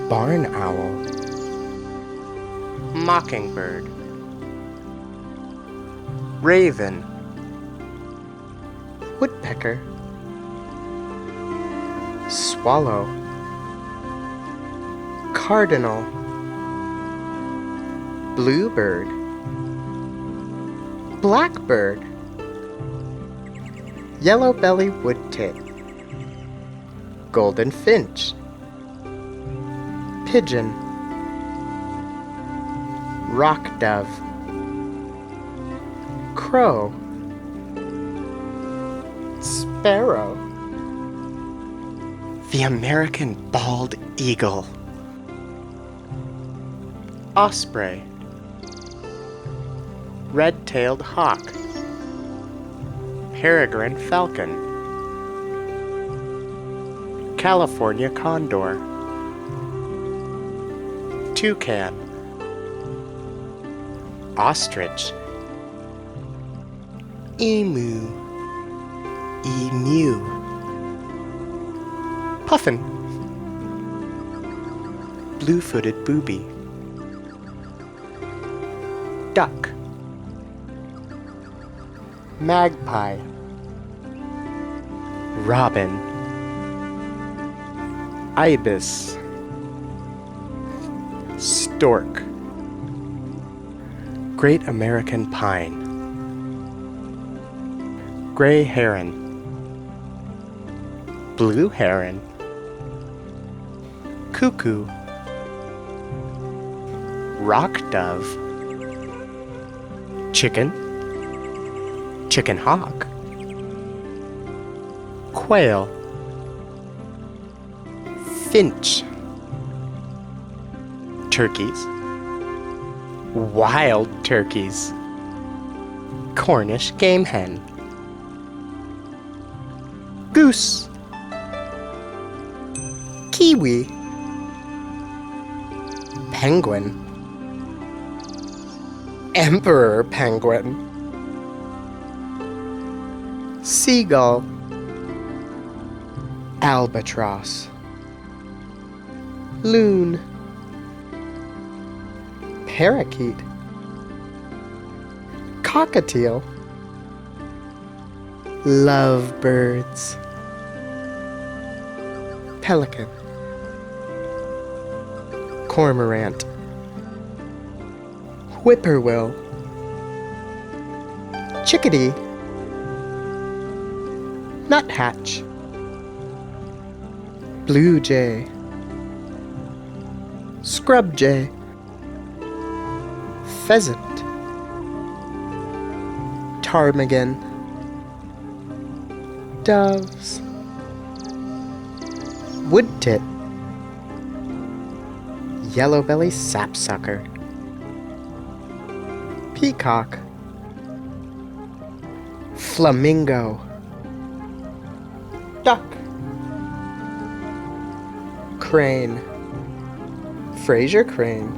Barn owl, mockingbird, raven, woodpecker, swallow, cardinal, bluebird, blackbird, yellow-belly woodtit, golden finch, pigeon, rock dove, crow, sparrow, the American bald eagle, osprey, red-tailed hawk, peregrine falcon, California condor, toucan, ostrich, emu, puffin, blue-footed booby, duck, magpie, robin, ibis, stork, great American pine, gray heron, blue heron, cuckoo, rock dove, chicken, chicken hawk, quail, finch, turkeys, wild turkeys, Cornish game hen, goose, kiwi, penguin, emperor penguin, seagull, albatross, loon, parakeet, cockatiel, lovebirds, pelican, cormorant, whippoorwill, chickadee, nuthatch, blue jay, scrub jay, pheasant, ptarmigan, doves, woodtit, yellow-belly sapsucker, peacock, flamingo, duck, crane, Fraser crane,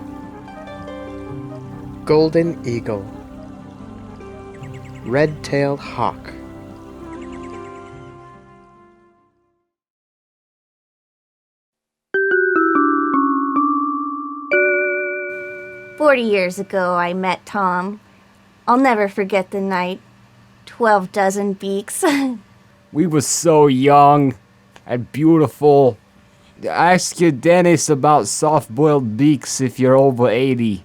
golden eagle, red-tailed hawk, "40 years ago I met Tom. I'll never forget the night. 12 dozen Beaks." We were so young and beautiful. Ask your dentist about soft-boiled beaks if you're over 80.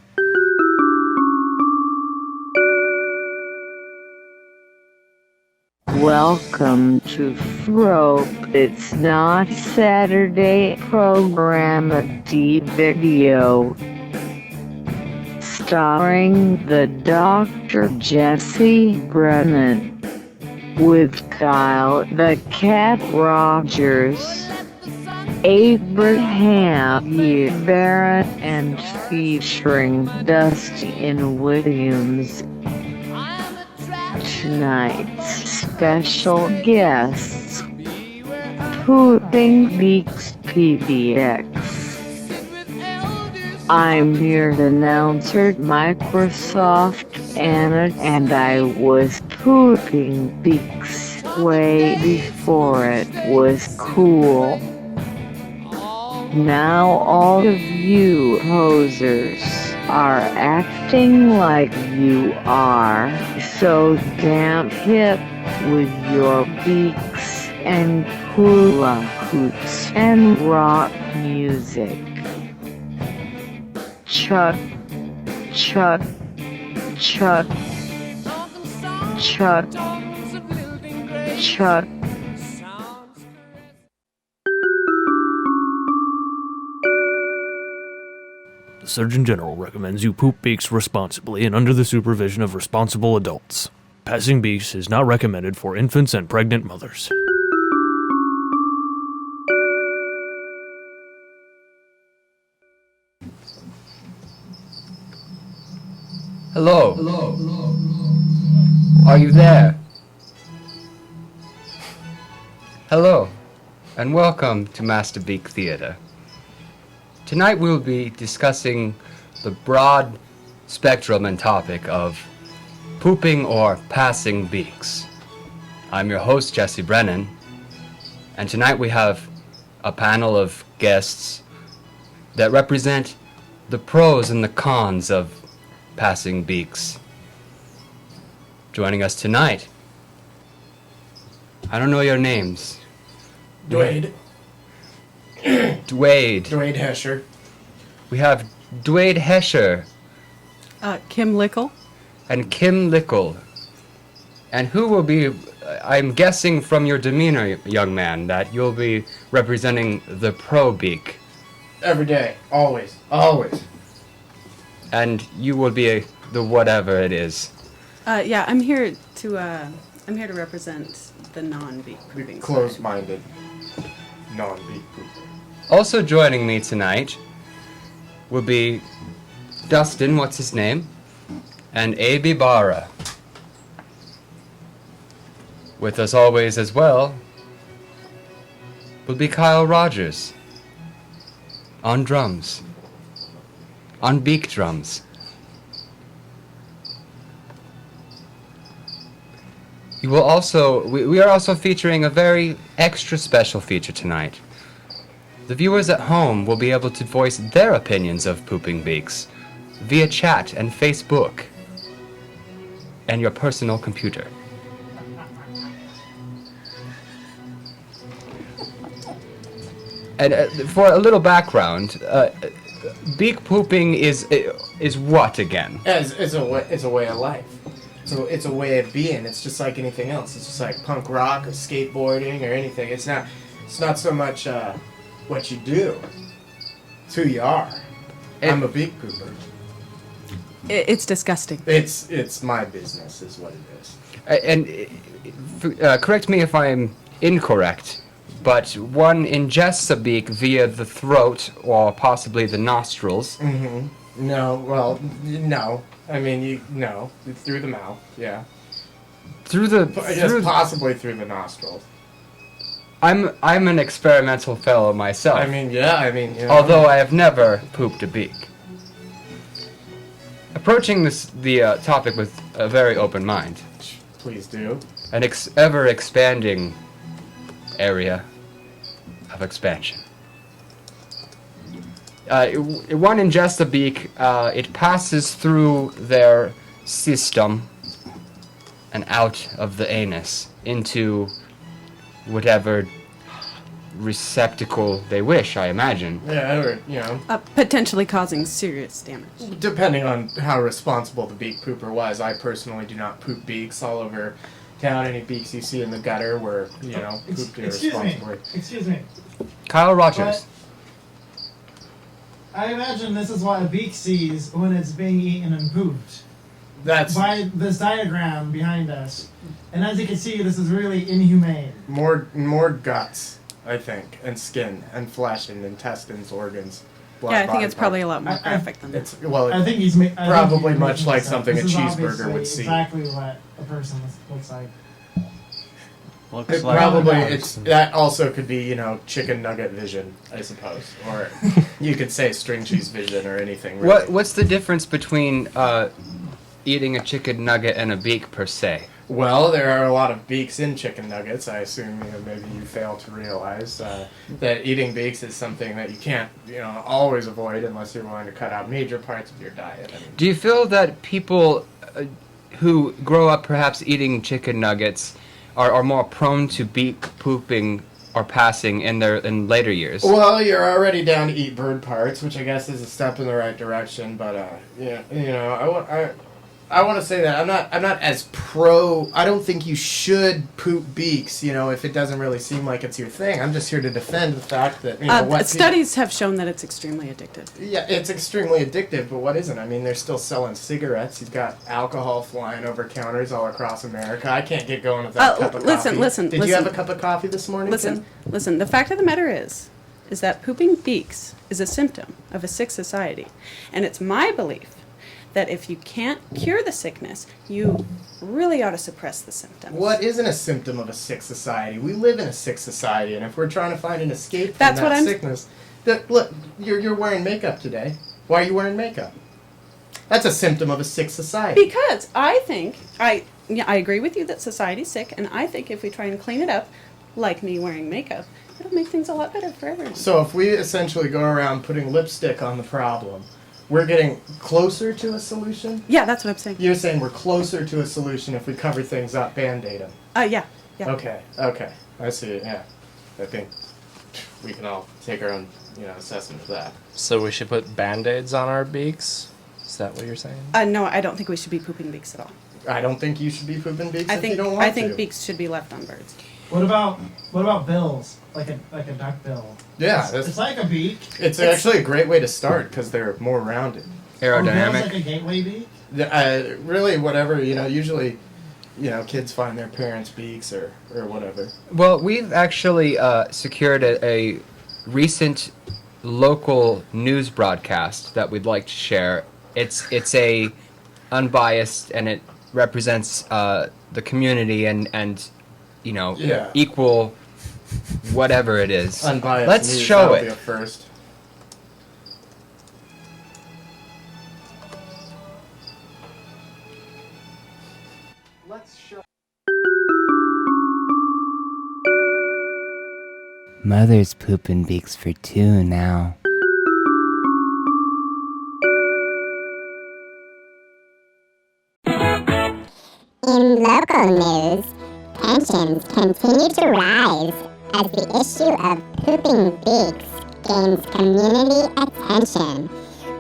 Welcome to Frope. It's Not Saturday Programmity video. Starring the Dr. Jesse Brennan. With Kyle the Cat Rogers, Abraham Barrett, and featuring Dustin Williams. Tonight's special guests, Poopin Beaks PBX. I'm your announcer, Microsoft Anna, and I was pooping Beaks way before it was cool. Now all of you posers are acting like you are so damn hip with your beaks and hula hoops and rock music. Chuck, chuck, chuck, chuck, chuck. The Surgeon General recommends you poop beaks responsibly and under the supervision of responsible adults. Passing beaks is not recommended for infants and pregnant mothers. Hello. Are you there? Hello, and welcome to Master Beak Theater. Tonight we'll be discussing the broad spectrum and topic of pooping or passing beaks. I'm your host, Jesse Brennan, and tonight we have a panel of guests that represent the pros and the cons of passing beaks. Joining us tonight, I don't know your names. Dwayne. Dwayne. Dwayne Hesher. We have Dwayne Hesher Kim Lickle. and Kim Lickle. And who will be, I'm guessing from your demeanor, young man, that you'll be representing the pro beak. Every day. Always. Always. And you will be the whatever it is. Yeah, I'm here to represent the non-beak pooping side. Closed-minded. Non-beak pooper. Also joining me tonight will be Dustin, what's his name? And A.B. Barra. With us always as well will be Kyle Rogers. On drums. On beak drums. You will also, we are also featuring a very extra special feature tonight. The viewers at home will be able to voice their opinions of pooping beaks via chat and Facebook and your personal computer. And for a little background, beak pooping is what again? It's a way of life. So it's a way of being. It's just like anything else. It's just like punk rock or skateboarding or anything. It's not so much what you do. It's who you are. I'm a beak pooper. It's disgusting. It's my business is what it is. And correct me if I'm incorrect, but one ingests a beak via the throat or possibly the nostrils. Mm-hmm. No. I mean, through the mouth, yeah. Possibly through the nostrils. I'm an experimental fellow myself. I mean, yeah, you know. Although I have never pooped a beak. Approaching the topic with a very open mind. Please do. An ever-expanding area of expansion. One ingests a beak, it passes through their system and out of the anus into whatever receptacle they wish, I imagine. Yeah, or, you know. Potentially causing serious damage. Depending on how responsible the beak pooper was. I personally do not poop beaks all over town. Any beaks you see in the gutter were, pooped irresponsibly. Excuse me. Kyle Rogers. I imagine this is what a beak sees when it's being eaten and pooped. That's by this diagram behind us. And as you can see, this is really inhumane. more guts, I think, and skin, and flesh, and intestines, organs. Yeah, I think it's probably a lot more graphic than that. I think he's probably much like something a cheeseburger would see. Exactly what a person looks like. That also could be, chicken nugget vision, I suppose, or you could say string cheese vision or anything. Really. What's the difference between eating a chicken nugget and a beak per se? Well, there are a lot of beaks in chicken nuggets. I assume maybe you fail to realize that eating beaks is something that you can't always avoid unless you're willing to cut out major parts of your diet. I mean, Do you feel that people who grow up perhaps eating chicken nuggets are more prone to beak pooping or passing in later years? well, you're already down to eat bird parts, which I guess is a step in the right direction. But I want to say that I'm not as pro. I don't think you should poop beaks, if it doesn't really seem like it's your thing. I'm just here to defend the fact that Studies have shown that it's extremely addictive. Yeah, it's extremely addictive, but what isn't? I mean, they're still selling cigarettes. You've got alcohol flying over counters all across America. I can't get going without a cup of coffee. Listen. Did you have a cup of coffee this morning, Tim? Listen. The fact of the matter is that pooping beaks is a symptom of a sick society, and it's my belief that if you can't cure the sickness, you really ought to suppress the symptoms. What isn't a symptom of a sick society? We live in a sick society, and if we're trying to find an escape from That's that what I'm- sickness, look, you're wearing makeup today. Why are you wearing makeup? That's a symptom of a sick society. Because I think, I agree with you that society's sick, and I think if we try and clean it up, like me wearing makeup, it'll make things a lot better for everyone. So if we essentially go around putting lipstick on the problem, we're getting closer to a solution? Yeah, that's what I'm saying. You're saying we're closer to a solution if we cover things up, Band-Aid them. Yeah. Okay. I see it, yeah. I think we can all take our own, assessment of that. So we should put Band-Aids on our beaks? Is that what you're saying? No, I don't think we should be pooping beaks at all. I don't think you should be pooping beaks if you don't want to. I think beaks should be left on birds. What about bills? Like a duck bill? Yeah, It's like a beak. it's actually a great way to start because they're more rounded. Bill's Aerodynamic. like a gateway beak? Really, whatever, usually, kids find their parents' beaks or whatever. Well, we've actually secured a recent local news broadcast that we'd like to share. It's a unbiased, and it represents the community and Yeah. equal whatever it is. Unbiased Let's news, show that'll it. be a first. Mother's pooping beaks for two now. In local news, tensions continue to rise as the issue of pooping beaks gains community attention.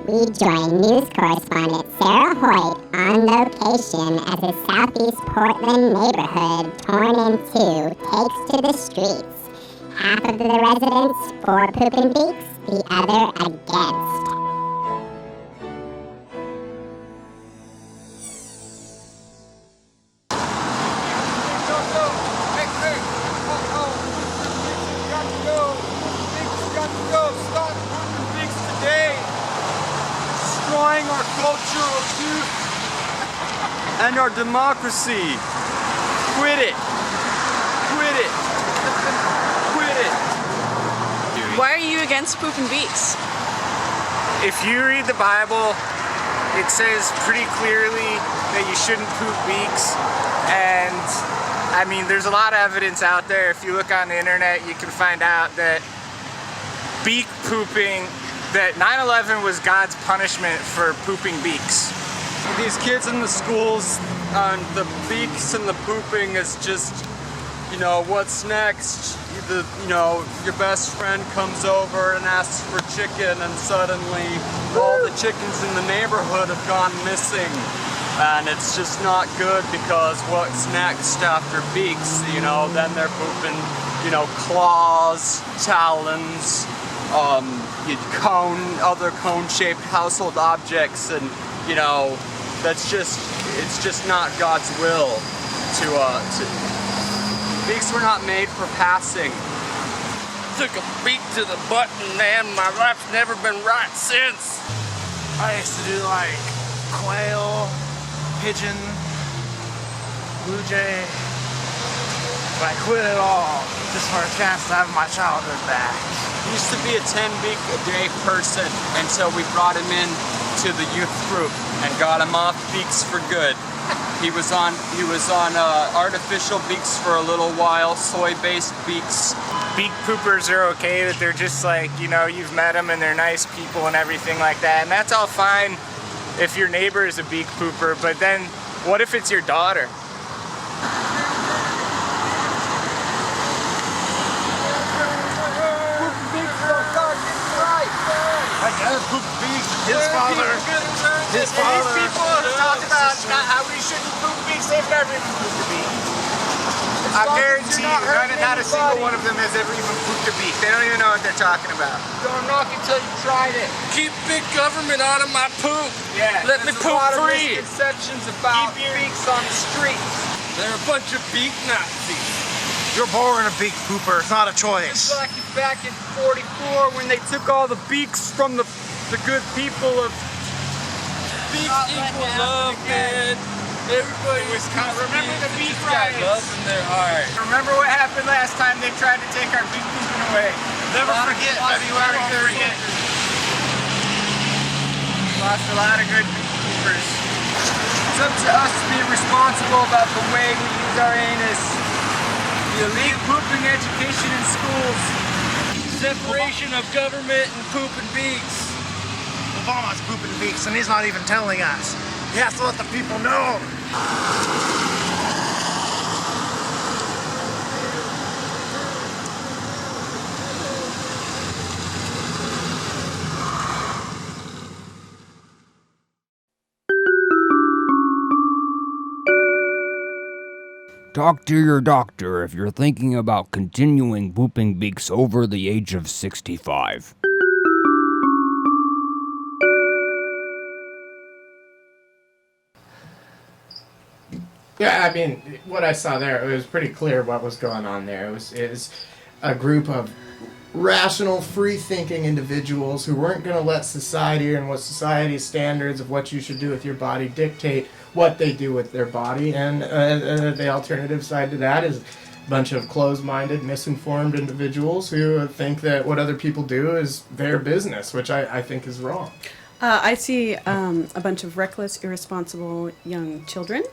We join news correspondent Sarah Hoyt on location as a southeast Portland neighborhood torn in two takes to the streets. Half of the residents for pooping beaks, the other against. Destroying our culture of youth and our democracy. Quit it. Quit it. Quit it. Why are you against pooping beaks? If you read the Bible, it says pretty clearly that you shouldn't poop beaks. And I mean, there's a lot of evidence out there. If you look on the internet, you can find out that beak pooping, that 9/11 was God's punishment for pooping beaks. These kids in the schools, the beaks and the pooping is just, what's next? Your best friend comes over and asks for chicken, and suddenly all the chickens in the neighborhood have gone missing. And it's just not good, because what's next after beaks? Then they're pooping, claws, talons, other cone-shaped household objects, and it's just not God's will to. Beaks were not made for passing. Took a beak to the butt, and man, my life's never been right since. I used to do like quail, pigeon, blue jay. But I quit it all just for a chance to have my childhood back. He used to be a 10-beak a day person, and so we brought him in to the youth group and got him off beaks for good. He was on artificial beaks for a little while, soy-based beaks. Beak poopers are okay, that they're just like, you know, you've met them and they're nice people and everything like that. And that's all fine if your neighbor is a beak pooper, but then what if it's your daughter? His father. These people talk about how we shouldn't poop beaks, they've never even pooped a beak. I guarantee you, not a single one of them has ever even pooped a beak. They don't even know what they're talking about. Don't knock until you tried it. Keep big government out of my poop. Yeah. Let me poop free. Misconceptions about beaks on the streets. They're a bunch of beak Nazis. You're born a beak pooper. It's not a choice. Just like back in '44 when they took all the beaks from the good people of beaks equal love, man. Everybody was remember the beak riots. Love in their heart. Remember what happened last time they tried to take our beak pooping away. Never forget February 30th. Lost a lot of good beak poopers. It's up to us to be responsible about the way we use our anus. The elite pooping education in schools. Separation of government and pooping beaks. Obama's pooping beaks and he's not even telling us. He has to let the people know. Talk to your doctor if you're thinking about continuing pooping beaks over the age of 65. Yeah, I mean, what I saw there, it was pretty clear what was going on there. It was a group of rational, free-thinking individuals who weren't going to let society and what society's standards of what you should do with your body dictate what they do with their body. And the alternative side to that is a bunch of closed-minded, misinformed individuals who think that what other people do is their business, which I think is wrong. I see a bunch of reckless, irresponsible young children.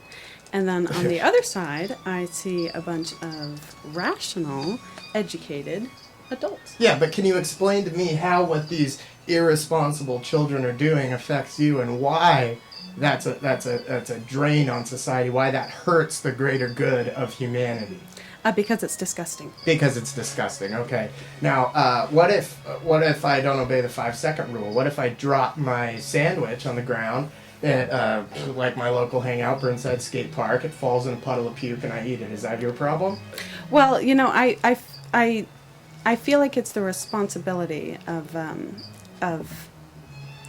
And then on the other side, I see a bunch of rational, educated adults. Yeah, but can you explain to me how what these irresponsible children are doing affects you and why that's a drain on society, why that hurts the greater good of humanity? Because it's disgusting. Because it's disgusting, okay. Now, what if I don't obey the 5-second rule? What if I drop my sandwich on the ground at like my local hangout, Burnside Skate Park, it falls in a puddle of puke and I eat it? Is that your problem? Well, you know, I feel like it's the responsibility of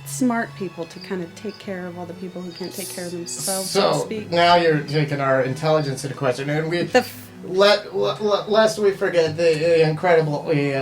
smart people to kind of take care of all the people who can't take care of themselves, so to speak. Now you're taking our intelligence into question, and lest we forget the incredibly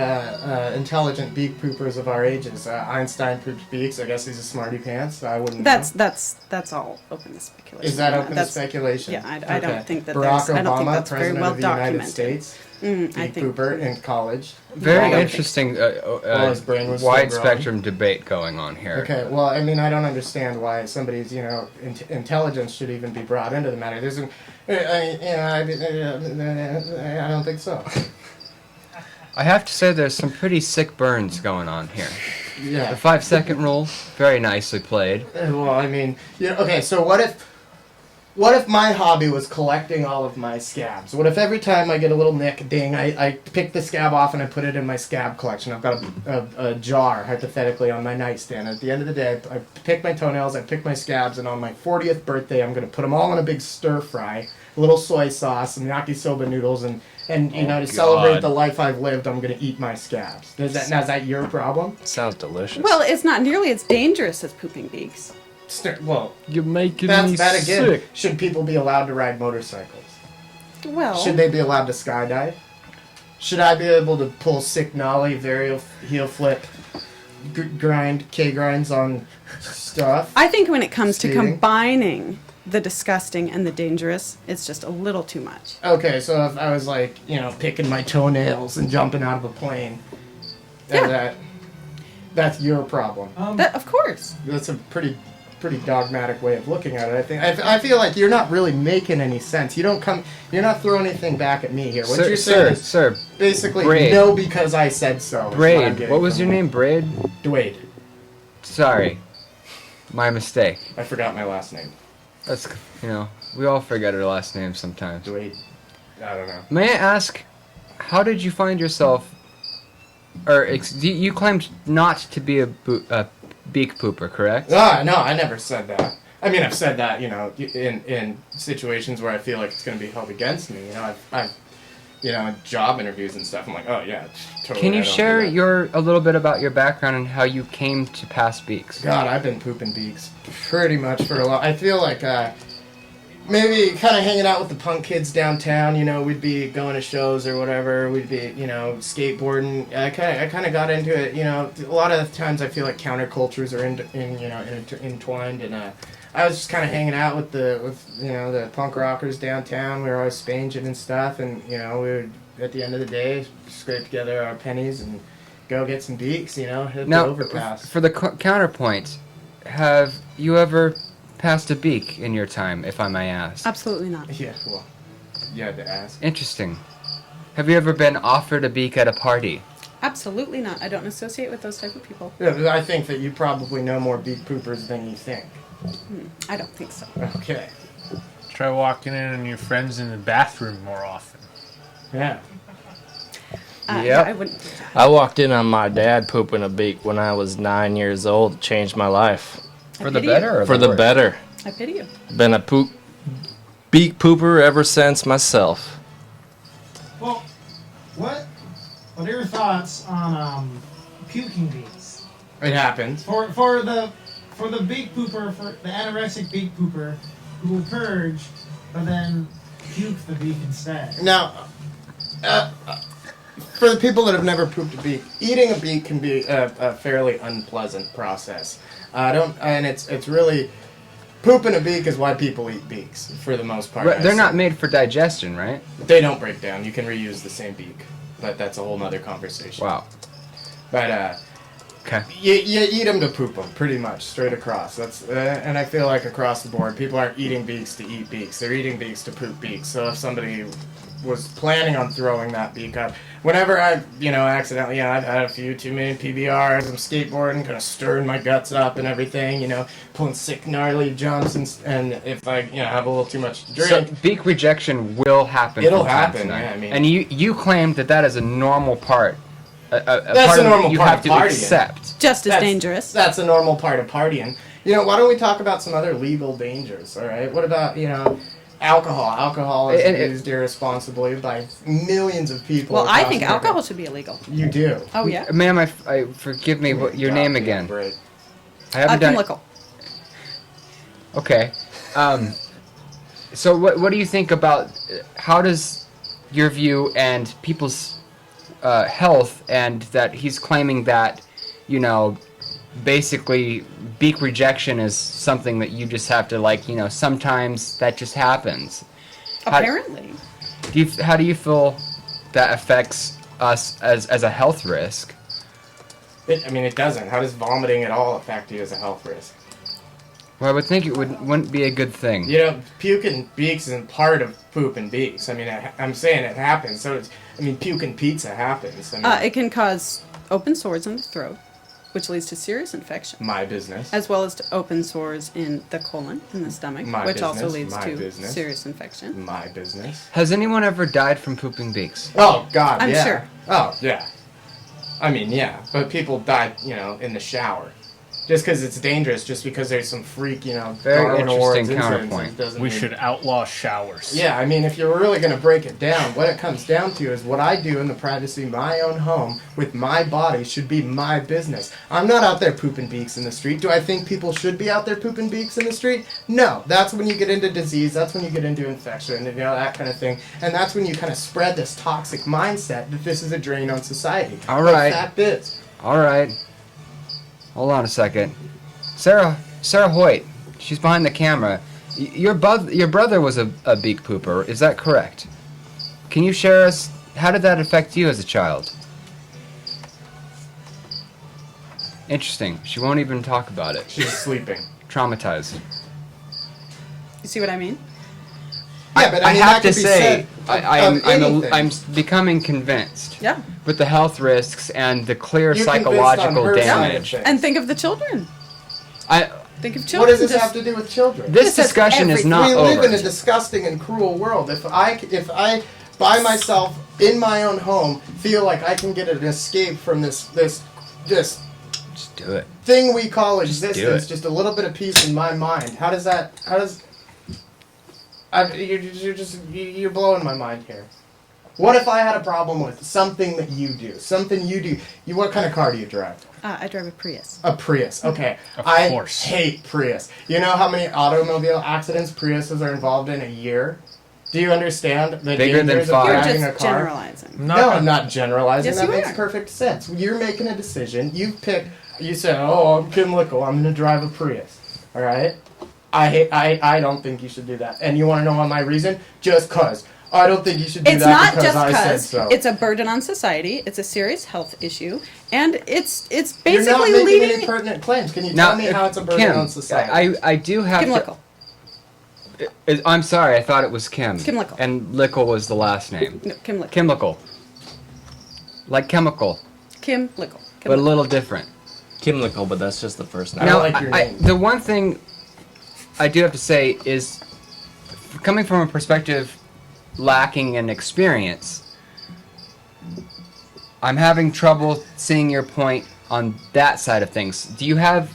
intelligent beak poopers of our ages. Einstein pooped beaks. I guess he's a smarty pants. I wouldn't. That's all open to speculation. Is that open to speculation? Yeah, I don't think that. Barack Obama, I don't think that's President very well of the United documented. States. Beak pooper in college. Very interesting his brain was wide still growing. spectrum debate going on here. Okay, well, I mean, I don't understand why somebody's, intelligence should even be brought into the matter. There's I don't think so. I have to say there's some pretty sick burns going on here. Yeah. The 5-second rule, very nicely played. Well, I mean, okay, so what if my hobby was collecting all of my scabs? What if every time I get a little nick, ding, I pick the scab off and I put it in my scab collection? I've got a jar, hypothetically, on my nightstand. At the end of the day, I pick my toenails, I pick my scabs, and on my 40th birthday, I'm going to put them all in a big stir fry, a little soy sauce, some yakisoba noodles, and to celebrate the life I've lived, I'm going to eat my scabs. Is that your problem? Sounds delicious. Well, it's not nearly as dangerous as pooping beaks. Well, you're making me that again. sick. Should people be allowed to ride motorcycles? Well, should they be allowed to skydive? Should I be able to pull sick nollie, varial heel flip, K-grinds on stuff? I think when it comes to Skating? combining the disgusting and the dangerous, it's just a little too much. Okay, so if I was like, picking my toenails and jumping out of a plane, that's your problem. Of course. That's a pretty pretty dogmatic way of looking at it. I feel like you're not really making any sense. You're not throwing anything back at me here. What you're saying is basically Braid. no because I said so. Braid. What was your name? Braid? Dwayne. Sorry. My mistake. I forgot my last name. That's, we all forget our last names sometimes. Dwayne. I don't know. May I ask, how did you find yourself, or you claimed not to be a beak pooper, correct? No, I never said that. I mean, I've said that, in situations where I feel like it's going to be held against me. I've in job interviews and stuff, I'm like, oh yeah, totally. Can you share a little bit about your background and how you came to pass Beaks? God, I've been pooping Beaks pretty much for a while. I feel like maybe kind of hanging out with the punk kids downtown. We'd be going to shows or whatever. We'd be skateboarding. I kind of got into it. A lot of the times I feel like countercultures are entwined, and I was just kind of hanging out with the punk rockers downtown. We were always spanging and stuff, and we would, at the end of the day, scrape together our pennies and go get some Beaks. Hit the overpass. For the counterpoint, have you ever passed a beak in your time, if I may ask? Absolutely not. Yeah, well, you had to ask. Interesting. Have you ever been offered a beak at a party? Absolutely not. I don't associate with those type of people. Yeah, but I think that you probably know more beak poopers than you think. I don't think so. Okay. Try walking in on your friends in the bathroom more often. Yeah. Yeah, I wouldn't do that. I walked in on my dad pooping a beak when I was 9 years old. It changed my life. For the better? For the better. I pity you. Been a beak pooper ever since myself. Well, what are your thoughts on puking beaks? It happens. For the beak pooper, for the anorexic beak pooper who will purge, but then puke the beak instead. Now, for the people that have never pooped a beak, eating a beak can be a fairly unpleasant process. And it's really, pooping a beak is why people eat beaks for the most part. They're not made for digestion, right? They don't break down. You can reuse the same beak, but that's a whole nother conversation. Wow. But okay. You eat them to poop them, pretty much, straight across. That's and I feel like across the board, people aren't eating beaks to eat beaks. They're eating beaks to poop beaks. So if somebody was planning on throwing that beak up, whenever I, accidentally, I've had a few too many PBRs, I'm skateboarding, kind of stirring my guts up and everything, pulling sick, gnarly jumps, and if I, have a little too much to drink. So beak rejection will happen. It'll happen, yeah, And you claim that is a normal part. That's a normal part of partying. Accept. Just as dangerous. That's a normal part of partying. Why don't we talk about some other legal dangers, all right? What about, alcohol? Alcohol is used irresponsibly by millions of people. Well, I think alcohol should be illegal. You do? Oh, yeah? Ma'am, I forgive me, what your name again? Right. I haven't done... Lickle. Okay. So what do you think about, how does your view and people's health, and that he's claiming that, basically beak rejection is something that you just have to sometimes that just happens. Apparently. How do you feel that affects us as a health risk? It doesn't. How does vomiting at all affect you as a health risk? Well, I would think it wouldn't be a good thing. Puking beaks isn't part of pooping beaks. I'm saying it happens. So puking pizza happens. It can cause open sores in the throat, which leads to serious infection. My business. As well as to open sores in the colon, in the stomach, which also leads to serious infection. My business. Has anyone ever died from pooping beaks? Oh, God, I'm yeah. sure. Oh, yeah. Yeah. But people die, in the shower. Just because it's dangerous, just because there's some freak, Very interesting counterpoint. We should outlaw showers. Yeah, if you're really going to break it down, what it comes down to is what I do in the privacy of my own home with my body should be my business. I'm not out there pooping beaks in the street. Do I think people should be out there pooping beaks in the street? No. That's when you get into disease. That's when you get into infection, and that kind of thing. And that's when you kind of spread this toxic mindset that this is a drain on society. All right. Like that is. All right. Hold on a second. Sarah Hoyt, she's behind the camera. Your brother was a beak pooper, is that correct? Can you share us, how did that affect you as a child? Interesting. She won't even talk about it. She's sleeping. traumatized. You see what I mean? Yeah, but I mean, have that to could be say, said of anything. I'm becoming convinced. Yeah. With the health risks and the clear You're convinced psychological on her side of damage. things. And think of the children. Think of children. What does this just- have to do with children? This discussion is not we over. We live in a disgusting and cruel world. If I by myself in my own home feel like I can get an escape from this Just do it. thing we call do existence, it. just a little bit of peace in my mind. You're blowing my mind here. What if I had a problem with something that you do? Something you do. What kind of car do you drive? I drive a Prius. A Prius. Okay. Of I course. hate Prius. You know how many automobile accidents Priuses are involved in a year? Do you understand the Bigger than dangers of 5. driving You're a just car? generalizing. No, I'm not generalizing. Yes, that you makes are. perfect sense. You're making a decision. You pick. You say, "Oh, I'm Kim Lickle. I'm going to drive a Prius." All right. I don't think you should do that. And you want to know my reason? Just cause. I don't think you should do It's that not because just I said because so. it's a burden on society. It's a serious health issue, and it's basically You're not making leading. any pertinent claims. Can you Now, tell me how it's a burden Kim, on society? I do have Kim to. Lickle. I'm sorry, I thought it was Kim. Kim Lickle. And Lickle was the last name. No, Kim Lickle. Kim Lickle. Like chemical, Kim Lickle. but a little different. Kim Lickle, but that's just the first name. I Now, don't like your name. the one thing I do have to say is, coming from a perspective lacking in experience, I'm having trouble seeing your point on that side of things. Do you have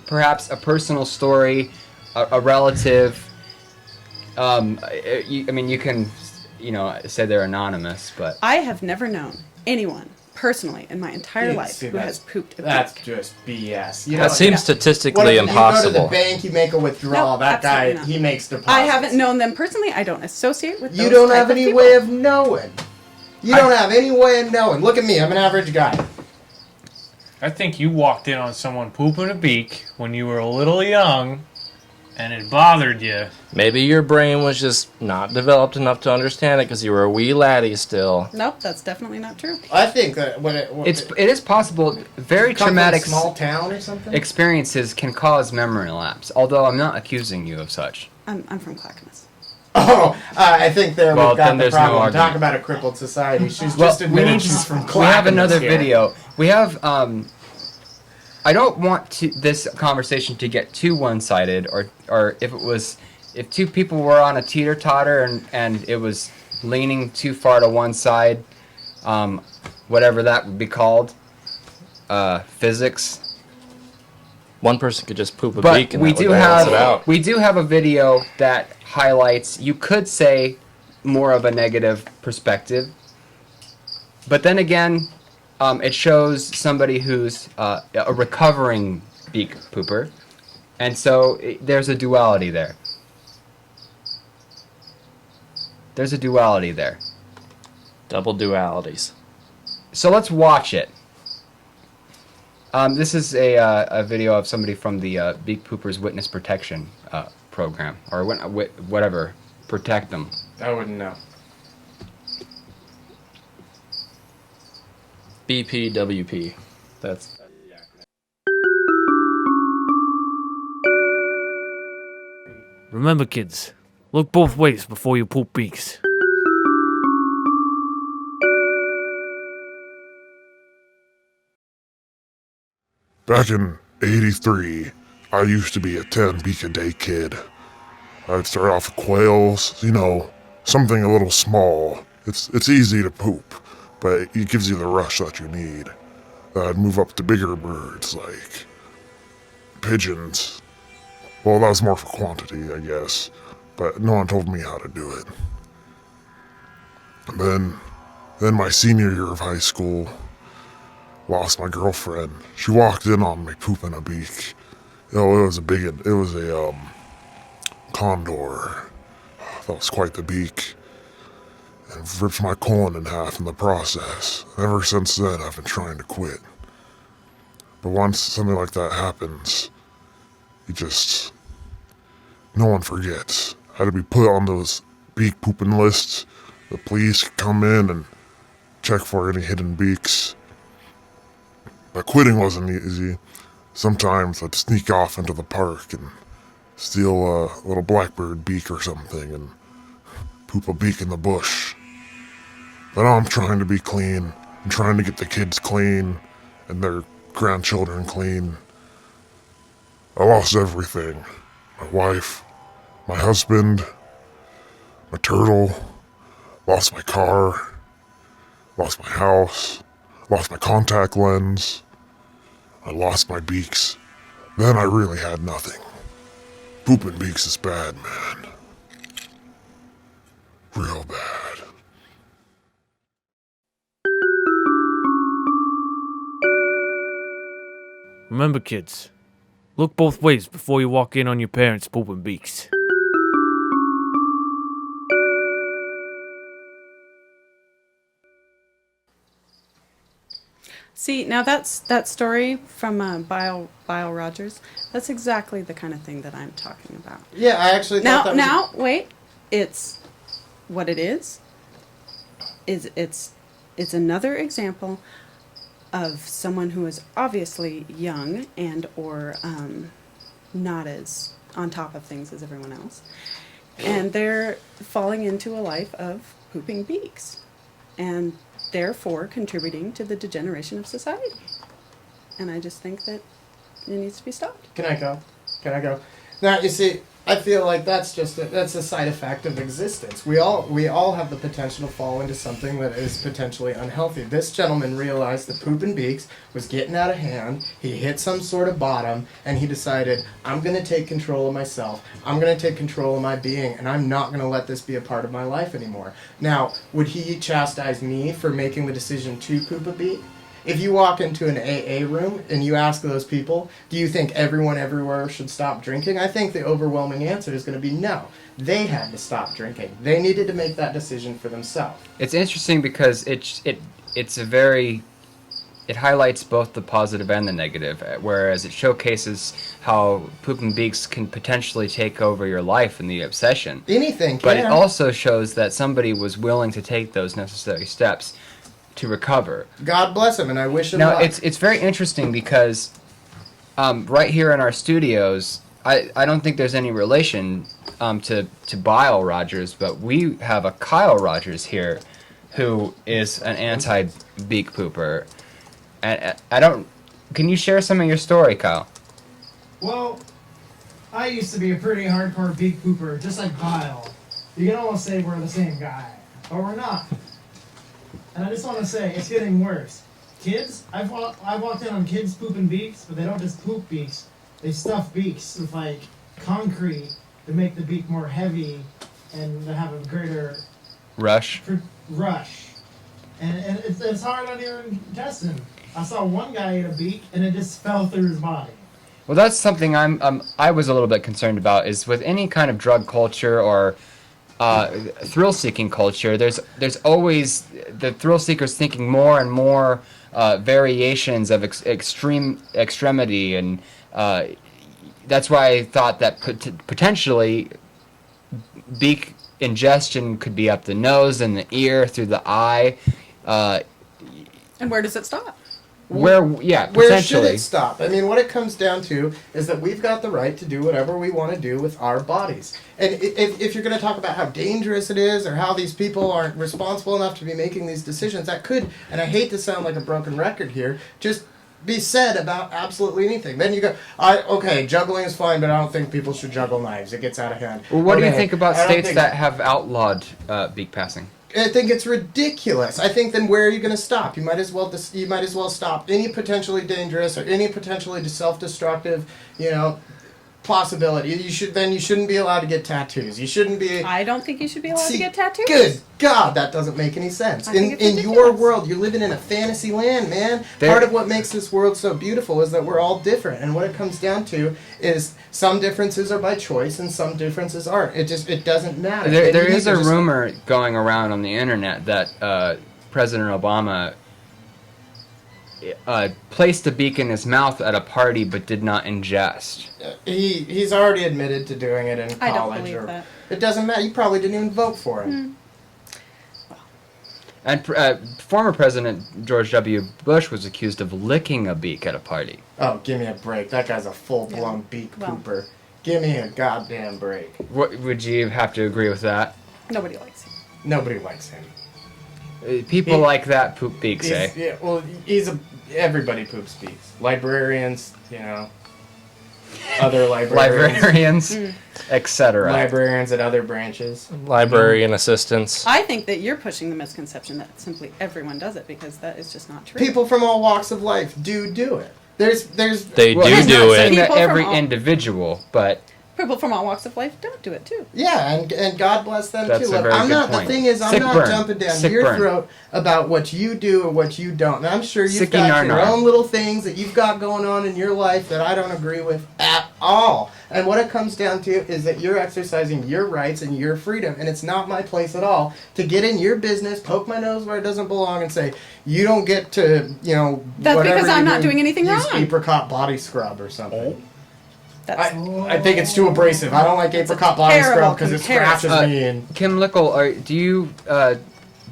perhaps a personal story, a relative? I mean, you can, say they're anonymous, but I have never known anyone personally in my entire life See, who has pooped a That's beak. just BS. That seems statistically What if impossible. You go to the bank, you make a withdrawal. No, that guy, absolutely not. he makes deposits. I haven't known them personally. I don't associate with. You those don't type have of any people. way of knowing. You don't have any way of knowing. Look at me. I'm an average guy. I think you walked in on someone pooping a beak when you were a little young, and it bothered you. Maybe your brain was just not developed enough to understand it because you were a wee laddie still. Nope, that's definitely not true. I think that it is possible. Very come from traumatic a small town or something. experiences can cause memory lapse. Although I'm not accusing you of such. I'm from Clackamas. Oh, I think there Well, we've got then the there's no problem. argument. Talk about a crippled society. She's Well, just admitted she's from We have Clackamas another here. video. We have. I don't want this conversation to get too one-sided, or if two people were on a teeter-totter and it was leaning too far to one side, whatever that would be called, physics. One person could just poop a But beak and we that would do balance it out. have a video that highlights, you could say, more of a negative perspective. But then again, it shows somebody who's a recovering beak pooper, and so there's a duality there. There's a duality there. Double dualities. So let's watch it. This is a video of somebody from the Beak Poopers Witness Protection program, or whatever, protect them. I wouldn't know. BPWP. That's. Remember, kids, look both ways before you poop beaks. Back in '83, I used to be a 10 beak a day kid. I'd start off with quails, something a little small. It's easy to poop, but it gives you the rush that you need. Then I'd move up to bigger birds like pigeons. Well, that was more for quantity, I guess, but no one told me how to do it. And then my senior year of high school, lost my girlfriend. She walked in on me pooping a beak. It was a condor. That was quite the beak. And ripped my colon in half in the process. Ever since then, I've been trying to quit. But once something like that happens, no one forgets. I had to be put on those beak pooping lists. The police could come in and check for any hidden beaks. But quitting wasn't easy. sometimes I'd sneak off into the park and steal a little blackbird beak or something and poop a beak in the bush. But now I'm trying to be clean. I'm trying to get the kids clean and their grandchildren clean. I lost everything. My wife, my husband, my turtle, lost my car, lost my house, lost my contact lens. I lost my beaks. Then I really had nothing. Pooping beaks is bad, man. Real bad. Remember, kids, look both ways before you walk in on your parents pooping beaks. See, now that story from Bile Rogers. That's exactly the kind of thing that I'm talking about. Yeah, I actually thought that was Now, wait. It's what it is it's another example of someone who is obviously young and or not as on top of things as everyone else, and they're falling into a life of pooping beaks, and therefore contributing to the degeneration of society. And I just think that it needs to be stopped. Can I go? Now, you see, I feel like that's a side effect of existence. We all have the potential to fall into something that is potentially unhealthy. This gentleman realized that pooping beaks was getting out of hand. He hit some sort of bottom, and he decided, I'm going to take control of myself. I'm going to take control of my being, and I'm not going to let this be a part of my life anymore. Now, would he chastise me for making the decision to poop a beak? If you walk into an AA room and you ask those people, do you think everyone everywhere should stop drinking? I think the overwhelming answer is going to be no. They had to stop drinking. They needed to make that decision for themselves. It's interesting because it highlights both the positive and the negative, whereas it showcases how pooping beaks can potentially take over your life and the obsession. Anything can. But it also shows that somebody was willing to take those necessary steps to recover. God bless him, and I wish him now, luck. it's very interesting because right here in our studios, I don't think there's any relation to Bile Rogers, but we have a Kyle Rogers here who is an anti-beak pooper. And can you share some of your story, Kyle? Well, I used to be a pretty hardcore beak pooper, just like Kyle. You can almost say we're the same guy, but we're not. And I just want to say, it's getting worse. Kids, I've walked in on kids pooping beaks, but they don't just poop beaks. They stuff beaks with, like, concrete to make the beak more heavy and to have a greater... Rush. And it's hard on your intestine. I saw one guy eat a beak, and it just fell through his body. Well, that's something I was a little bit concerned about, is with any kind of drug culture or thrill-seeking culture, there's always the thrill seekers thinking more and more variations of extremity, and that's why I thought that potentially beak ingestion could be up the nose and the ear, through the eye. And where does it stop? Where potentially. should it stop? I mean, what it comes down to is that we've got the right to do whatever we want to do with our bodies. And if you're going to talk about how dangerous it is or how these people aren't responsible enough to be making these decisions, that could, and I hate to sound like a broken record here, just be said about absolutely anything. Then you go, okay, juggling is fine, but I don't think people should juggle knives. It gets out of hand. Well, what do you think about states that have outlawed beak passing? I think it's ridiculous. I think then where are you going to stop? You might as well stop any potentially dangerous or any potentially self-destructive, possibility. You shouldn't be allowed to get tattoos. You shouldn't be. I don't think you should be allowed to get tattoos. Good God, that doesn't make any sense. In your world, you're living in a fantasy land, man. Part of what makes this world so beautiful is that we're all different, and what it comes down to is some differences are by choice and some differences aren't. It doesn't matter. There is a rumor going around on the internet that President Obama placed a beak in his mouth at a party but did not ingest. He's already admitted to doing it in college. I don't believe that. It doesn't matter. You probably didn't even vote for him. And former President George W. Bush was accused of licking a beak at a party. Oh, give me a break. That guy's a full-blown beak pooper. Give me a goddamn break. What, would you have to agree with that? Nobody likes him. Nobody likes him. People like that poop beaks, eh? Yeah, well, everybody poops beaks. Librarians, you know. Other librarians. Etc. Librarians at other branches. Librarian assistants. I think that you're pushing the misconception that simply everyone does it, because that is just not true. People from all walks of life do it. There's. They do it. Saying that every individual, but people from all walks of life don't do it too. Yeah, and God bless them That's too. a very I'm good not. point. The thing is, I'm Sick not burn. jumping down Sick your burn. throat about what you do or what you don't. And I'm sure you've Sicky got your nar-nar. own little things that you've got going on in your life that I don't agree with at all. And what it comes down to is that you're exercising your rights and your freedom, and it's not my place at all to get in your business, poke my nose where it doesn't belong, and say you don't get to, you know. That's whatever because I'm you're not doing anything use wrong. apricot body scrub or something. That's I think it's too abrasive. I don't like apricot body scrub because it scratches me. And Kim Lickle, do you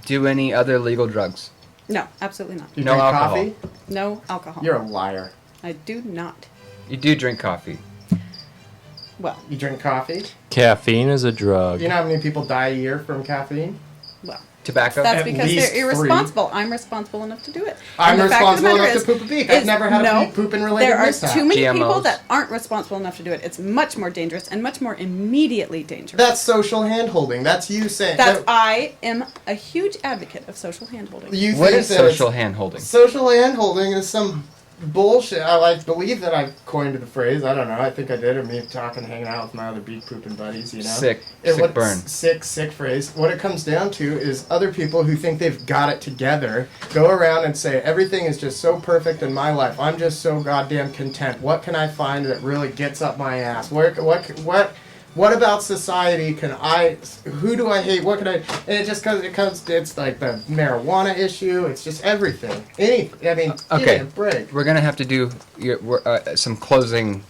do any other legal drugs? No, absolutely not. You No drink alcohol. coffee? No alcohol. You're a liar. I do not. You do drink coffee. Well, You drink coffee? Caffeine is a drug. You know how many people die a year from caffeine? well. Tobacco? That's At because least they're irresponsible. I'm responsible enough to do it. I'm And the fact of the responsible matter enough to poop a beak. I've never had a pooping-related There are mishap. too many people GMOs. that aren't responsible enough to do it. It's much more dangerous and much more immediately dangerous. That's social hand-holding. That's you saying. I am a huge advocate of social handholding. You What think is that social it's- hand-holding? Social hand-holding is some bullshit. I believe that I coined the phrase. I don't know. I think I did. Or me talking, hanging out with my other beak pooping buddies. You know. Sick What- burn. Sick phrase. What it comes down to is other people who think they've got it together go around and say everything is just so perfect in my life. I'm just so goddamn content. What can I find that really gets up my ass? What about society who do I hate? What can I, and it just it's like the marijuana issue, it's just everything. Give me Okay, a break. we're gonna have to do some closing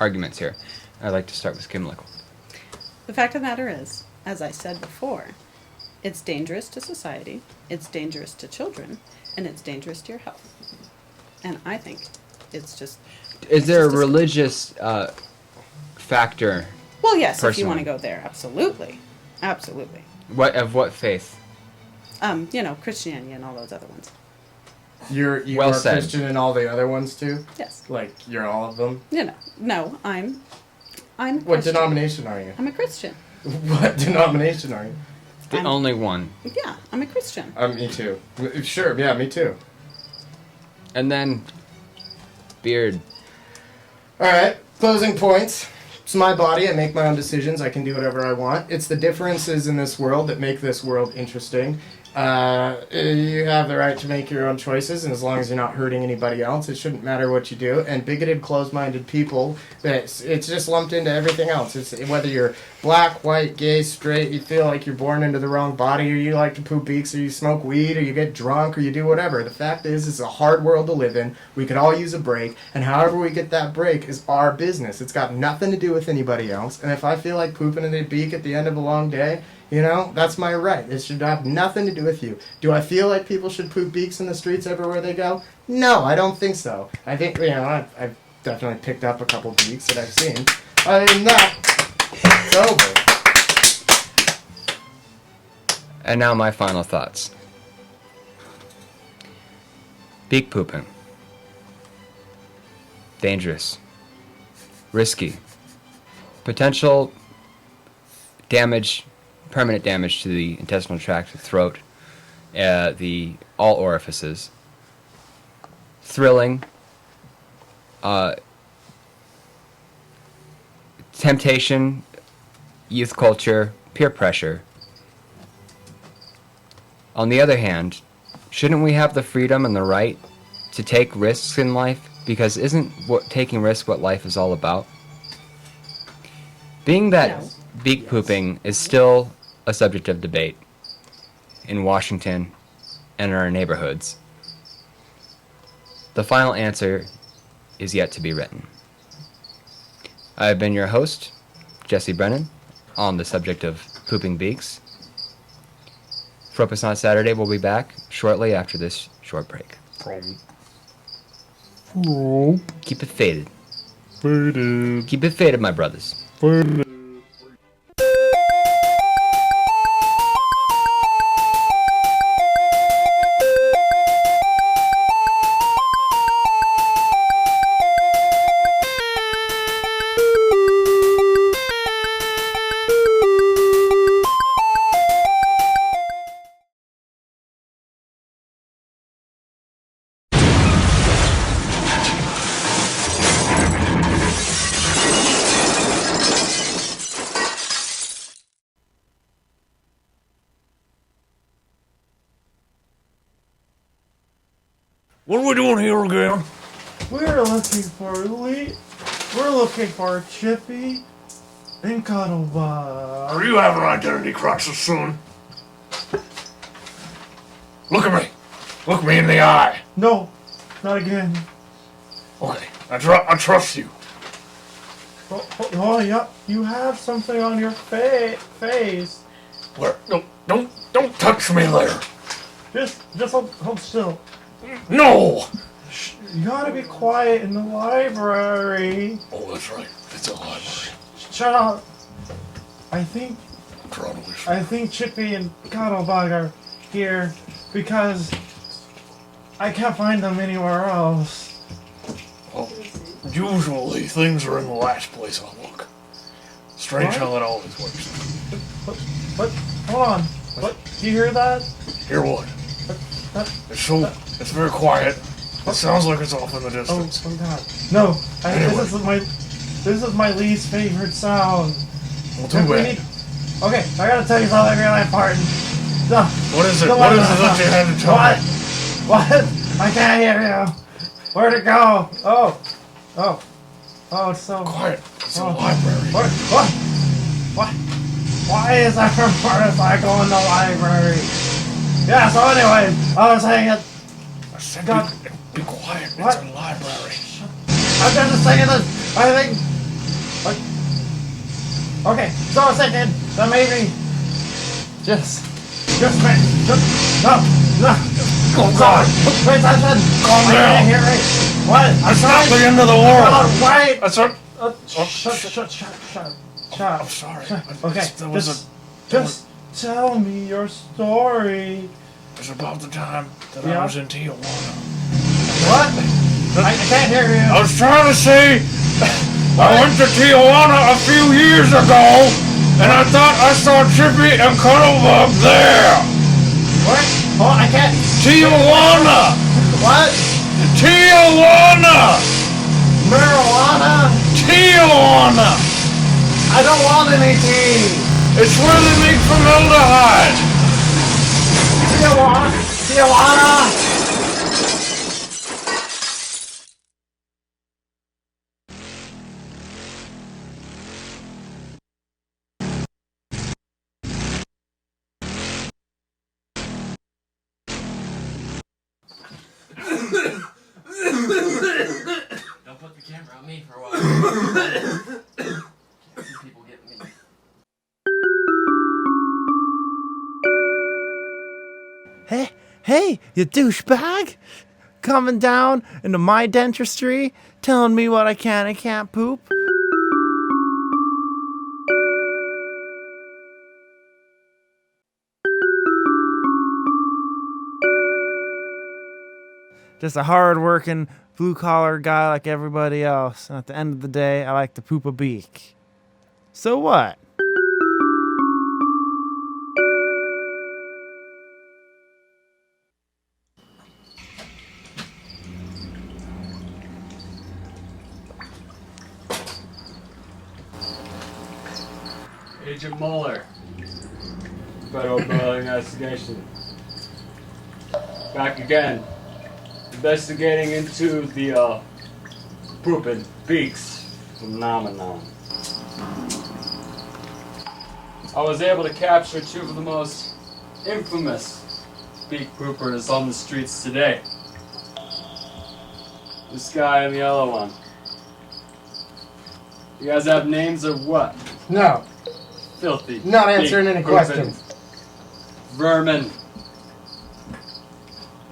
arguments here. I'd like to start with Kim Lickle. The fact of the matter is, as I said before, it's dangerous to society, it's dangerous to children, and it's dangerous to your health. And I think it's just... Is there a religious factor? Well, yes, if you personally? want to go there, absolutely. Absolutely. What faith? Christianity and all those other ones. You Well are said. Christian and all the other ones too? Yes. Like, you're all of them? No, I'm What Christian. denomination are you? I'm a Christian. What denomination are you? The only one. Yeah, I'm a Christian. Me too. Sure, yeah, me too. And then, Beard. Alright, closing points. It's my body. I make my own decisions. I can do whatever I want. It's the differences in this world that make this world interesting. You have the right to make your own choices, and as long as you're not hurting anybody else, it shouldn't matter what you do. And bigoted, closed-minded people, it's just lumped into everything else. It's whether you're black, white, gay, straight, you feel like you're born into the wrong body, or you like to poop beaks, or you smoke weed, or you get drunk, or you do whatever. The fact is, it's a hard world to live in. We could all use a break, and however we get that break is our business. It's got nothing to do with anybody else. And if I feel like pooping in a beak at the end of a long day, that's my right. It should have nothing to do with you. Do I feel like people should poop beaks in the streets everywhere they go? No, I don't think so. I think, I've definitely picked up a couple beaks that I've seen. Other than that, it's over. And now my final thoughts. Beak pooping. Dangerous. Risky. Potential damage, permanent damage to the intestinal tract, the throat, all orifices. Thrilling. Temptation, youth culture, peer pressure. On the other hand, shouldn't we have the freedom and the right to take risks in life? Because isn't taking risks what life is all about? Being that beak pooping is still a subject of debate in Washington and in our neighborhoods, the final answer is yet to be written. I have been your host, Jesse Brennan, on the subject of pooping beaks. Frope on Saturday will be back shortly after this short break. Keep it faded. Faded. Keep it faded, my brothers. Faded. What are we doing here again? We're looking for Chippy and Cuddlebug. Are you having identity crisis, son? Look at me. Look me in the eye. No, not again. Okay, I trust you. Oh, yeah, you have something on your face. Where? Don't touch me there. Just hold still. No! Shh, you gotta be quiet in the library. Oh, that's right. It's a library. Shut up. I think Chippy and Cuddlebug are here because I can't find them anywhere else. Well, usually things are in the last place I look. Strange how that always works. What? Hold on. What? Do you hear that? Hear what? It's very quiet. It sounds like it's off in the distance. Oh God. No. This is my least favorite sound. Well, too bad. Okay, I gotta tell you something really important. What is it? What is it that you had to tell me? What? I can't hear you. Where'd it go? Oh, it's so quiet. It's a library. What? Why is that a motorcycle in the library? Yeah, so anyway, I was saying it. I said be quiet. What? It's a library. I'm just saying this. I think. What? Okay, so I was thinking that maybe. Just no. Oh God! Pay attention. Calm down. I can't hear it. What? It's not the end of the world. Wait. That's what. Shut. I'm sorry. Okay, just tell me your story. It's about the time that I was in Tijuana. What? I can't hear you. I was trying to say, I went to Tijuana a few years ago, and I thought I saw Chippy and Cuddlebug there. What? Oh, I can't. Tijuana. What? Tijuana. Marijuana. Tijuana. I don't want any tea. It's where they make formaldehyde. Tijuana. Don't put the camera on me for a while. Can't see people getting me. Hey, you douchebag! Coming down into my dentistry, telling me what I can and can't poop. Just a hard-working, blue-collar guy like everybody else, and at the end of the day, I like to poop a beak. So what? Agent Mueller, Federal Bureau Investigation. Back again, investigating into the Poopin Beaks phenomenon. I was able to capture two of the most infamous beak poopers on the streets today. This guy and the other one. You guys have names or what? No. Filthy. Not answering any pooping questions. Vermin.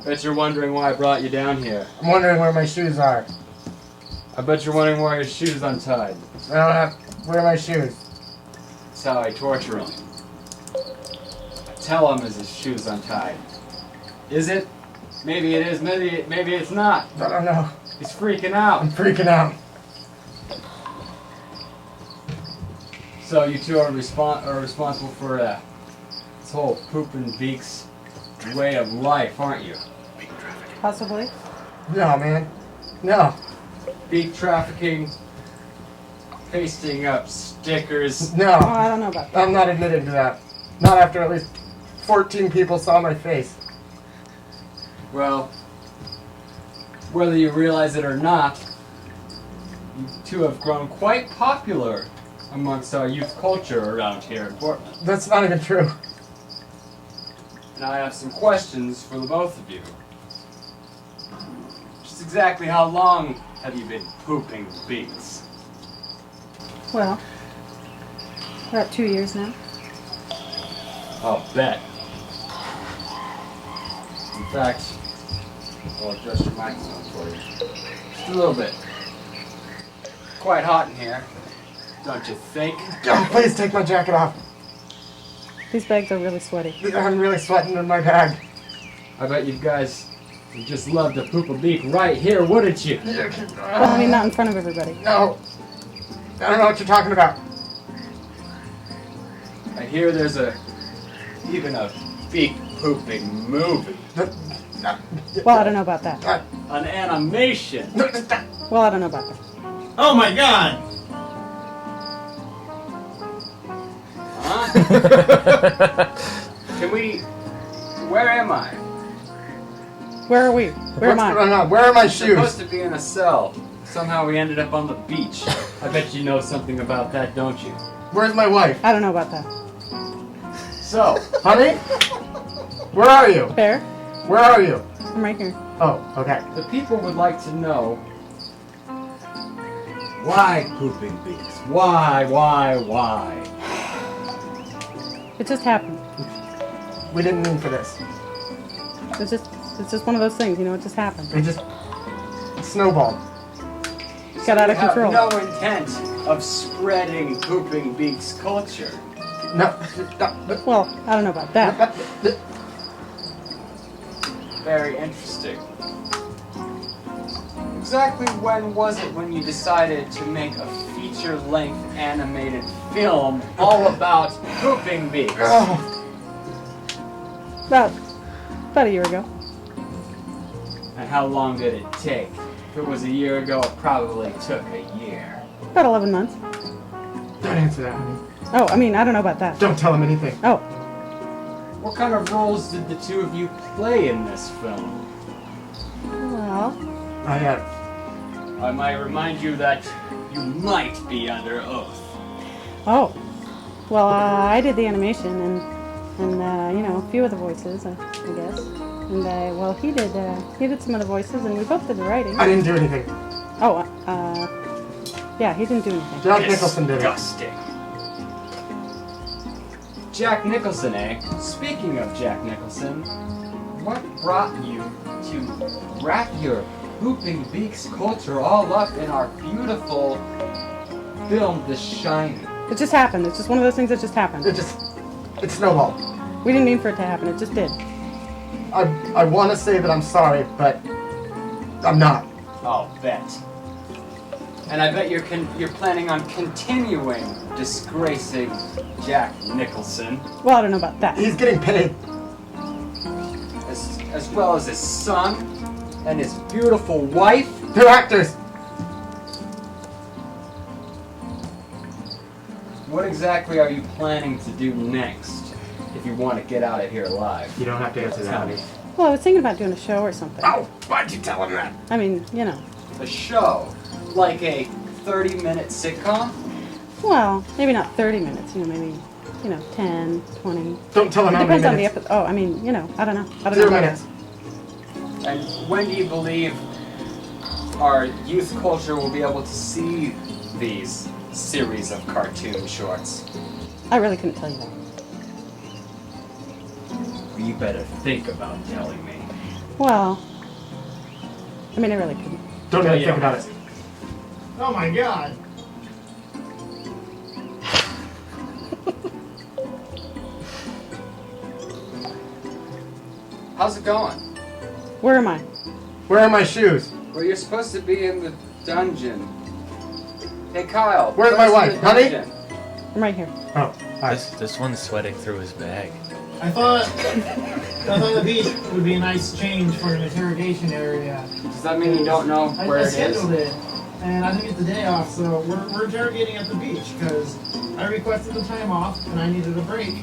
Bet you're wondering why I brought you down here. I'm wondering where my shoes are. I bet you're wondering why your shoes untied. I don't have. Where are my shoes? That's how I torture him. I tell him his shoes untied. Is it? Maybe it is. Maybe it's not. I don't know. He's freaking out. I'm freaking out. So you two are responsible for this whole Poopin Beaks way of life, aren't you? Possibly. No, man. No. Beak trafficking, pasting up stickers. No. Oh, I don't know about that. I'm not admitting to that. Not after at least 14 people saw my face. Well, whether you realize it or not, you two have grown quite popular amongst our youth culture around here in Portland. That's not even true. And I have some questions for the both of you. Just exactly how long have you been pooping beaks? Well, about 2 years now. I'll bet. In fact, I'll adjust your microphone for you. Just a little bit. Quite hot in here, don't you think? Oh, please take my jacket off. These bags are really sweaty. I'm really sweating in my bag. I bet you guys would just love to poop a beak right here, wouldn't you? Well, I mean, not in front of everybody. No. I don't know what you're talking about. I hear there's even a beak pooping movie. Well, I don't know about that. An animation. Well, I don't know about that. Oh my god! Huh? Can we... Where am I? Where are we? Where am I? What's going on? Where are my We're shoes? supposed to be in a cell. Somehow we ended up on the beach. I bet you know something about that, don't you? Where's my wife? I don't know about that. So, honey? Where are you? Fair. Where are you? I'm right here. Oh, okay. the people would like to know why pooping beaks? Why? It just happened. We didn't mean for this. It's just one of those things, you know. It just happened. It just snowballed. Got out of You have control. no intent of spreading pooping beaks culture. No. Well, I don't know about that. Very interesting. Exactly when was it when you decided to make a feature-length animated film all about pooping beaks? About a year ago. And how long did it take? If it was a year ago, it probably took a year. About 11 months. Don't answer that, honey. Oh, I mean, I don't know about that. Don't tell him anything. Oh. What kind of roles did the two of you play in this film? Well. I might remind you that you might be under oath. Oh. Well, I did the animation and you know, a few of the voices, I guess. And well, he did some of the voices, and we both did the writing. I didn't do anything. Oh, yeah, he didn't do anything. Jack Nicholson did it. Disgusting. Jack Nicholson, eh? Speaking of Jack Nicholson, what brought you to wrap your pooping beaks culture all up in our beautiful film, The Shining? It just happened. It's just one of those things that just happened. It snowballed. We didn't mean for it to happen. It just did. I want to say that I'm sorry, but I'm not. I'll bet. And I bet you're planning on continuing disgracing Jack Nicholson. Well, I don't know about that. He's getting paid. As well as his son and his beautiful wife. They're actors. What exactly are you planning to do next if you want to get out of here alive? You don't have to answer that, honey. Well, I was thinking about doing a show or something. Oh, why'd you tell him that? I mean, you know. A show? Like a 30-minute sitcom? Well, maybe not 30 minutes, you know, maybe, 10, 20. Don't tell him how many Depends on the minutes. episode. Oh, I mean, I don't know. 0 minutes. And when do you believe our youth culture will be able to see these series of cartoon shorts? I really couldn't tell you that. You better think about telling me. Well, I mean, I really couldn't. Don't even think about it. Oh my god. How's it going? Where am I? Where are my shoes? Well, you're supposed to be in the dungeon. Hey, Kyle. Where's my wife? Honey? I'm right here. Oh, hi. This one's sweating through his bag. I thought the beach would be a nice change for an interrogation area. Does that mean you don't know where I it is? scheduled it, and I didn't get the day off, so we're interrogating at the beach because I requested the time off and I needed a break.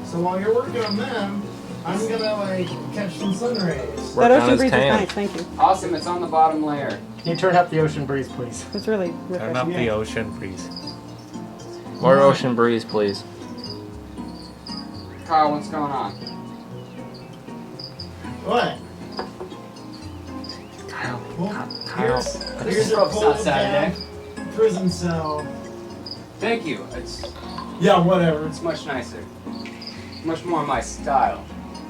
So while you're working on them, I'm gonna like catch some sun rays. That ocean breeze is nice, thank you. Awesome, it's on the bottom layer. Can you turn up the ocean breeze, please? It's really Turn up the ocean breeze. More ocean breeze, please. Kyle, what's going on? What? Kyle. Well, Kyle. here's a Frope's not cold Saturday. down prison cell. Thank you. It's Yeah, whatever. It's much nicer. Much more my style.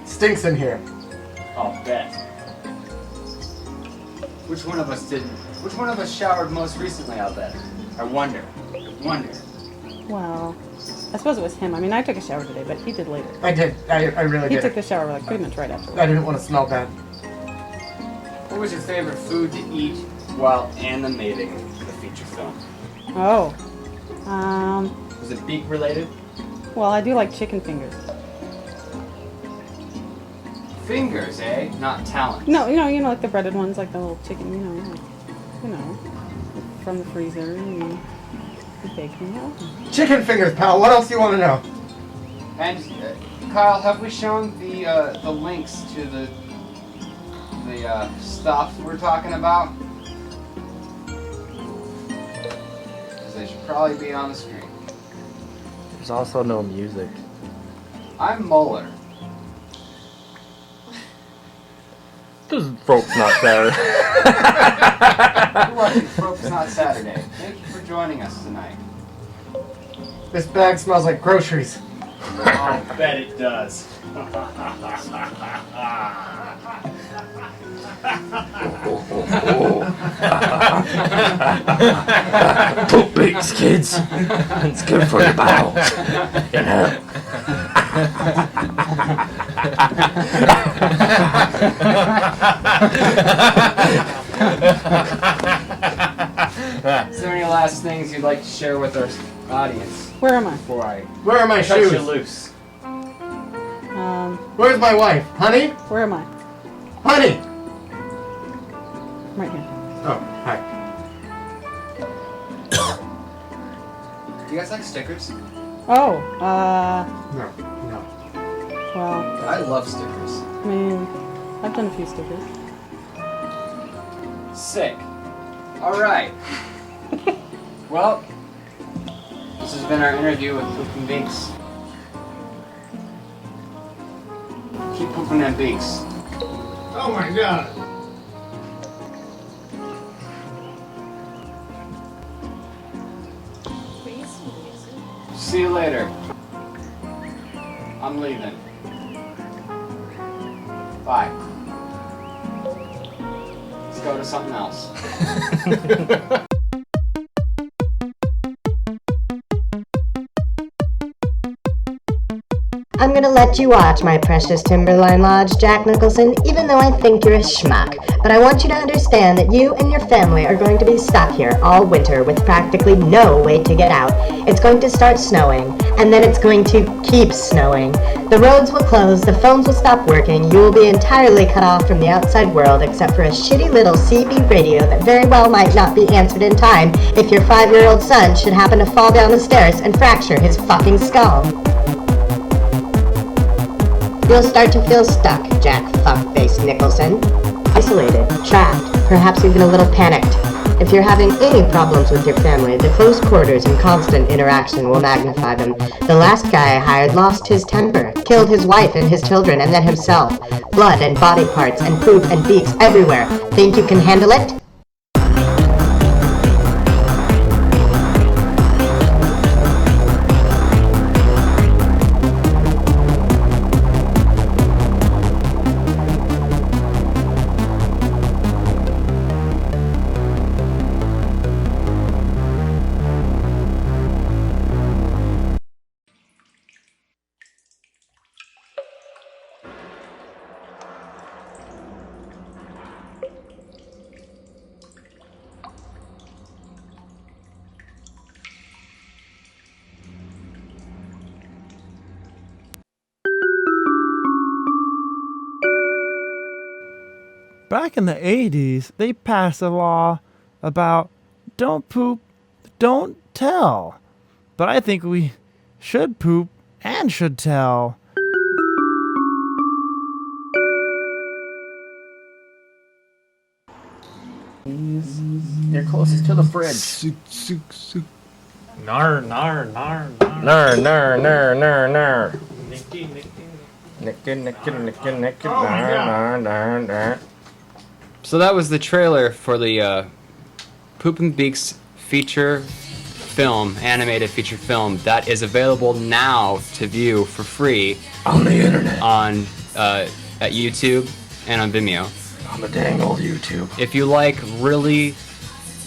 Stinks in here. I'll bet. Which one of us didn't? Which one of us showered most recently, I'll bet? I wonder. Well, I suppose it was him. I mean, I took a shower today, but he did later. I did. I really He did. took the shower like pretty much right after. I didn't want to smell bad. What was your favorite food to eat while animating the feature film? Oh. Was it beak related? Well, I do like chicken fingers. Fingers, eh? Not talent. No, you know, like the breaded ones, like the little chicken, you know, from the freezer, and the bacon. Yeah. Chicken fingers, pal. What else do you want to know? And Kyle, have we shown the links to the stuff we're talking about? Because they should probably be on the screen. There's also no music. I'm Muller. This is Frope's not Saturday. You're watching Frope's Not Saturday. Thank you for joining us tonight. This bag smells like groceries. I'll bet it does. Poop Beaks, kids. It's good for your bowels. You know. Is there any last things you'd like to share with our audience? Where am I? Before I Where are my cut shoes? you loose. Where's my wife? Honey? Where am I? Honey! I'm right here. Oh, hi. Do you guys like stickers? Oh, No. well, I love stickers. I mean, I've done a few stickers. Sick. Alright. Well, this has been our interview with Poopin' Beaks. Keep pooping them beaks. Oh my god. See you later. I'm leaving. Bye. Let's go to something else. I'm gonna let you watch, my precious Timberline Lodge, Jack Nicholson, even though I think you're a schmuck. But I want you to understand that you and your family are going to be stuck here all winter with practically no way to get out. It's going to start snowing, and then it's going to keep snowing. The roads will close, the phones will stop working, you will be entirely cut off from the outside world except for a shitty little CB radio that very well might not be answered in time if your 5-year-old son should happen to fall down the stairs and fracture his fucking skull. You'll start to feel stuck, Jack Fuckface Nicholson. Isolated, trapped, perhaps even a little panicked. If you're having any problems with your family, the close quarters and constant interaction will magnify them. The last guy I hired lost his temper, killed his wife and his children, and then himself. Blood and body parts and poop and beaks everywhere. Think you can handle it? back in the 80s, they passed a law about don't poop, don't tell. But I think we should poop and should tell. You're closest to the fridge. Nar, nar, nar, nar. Nar, nar, nar, nar, nar. Nicky, nicky. So that was the trailer for the Poopin' Beaks feature film, animated feature film that is available now to view for free on the internet, on at YouTube and on Vimeo. On the dang old YouTube. If you like really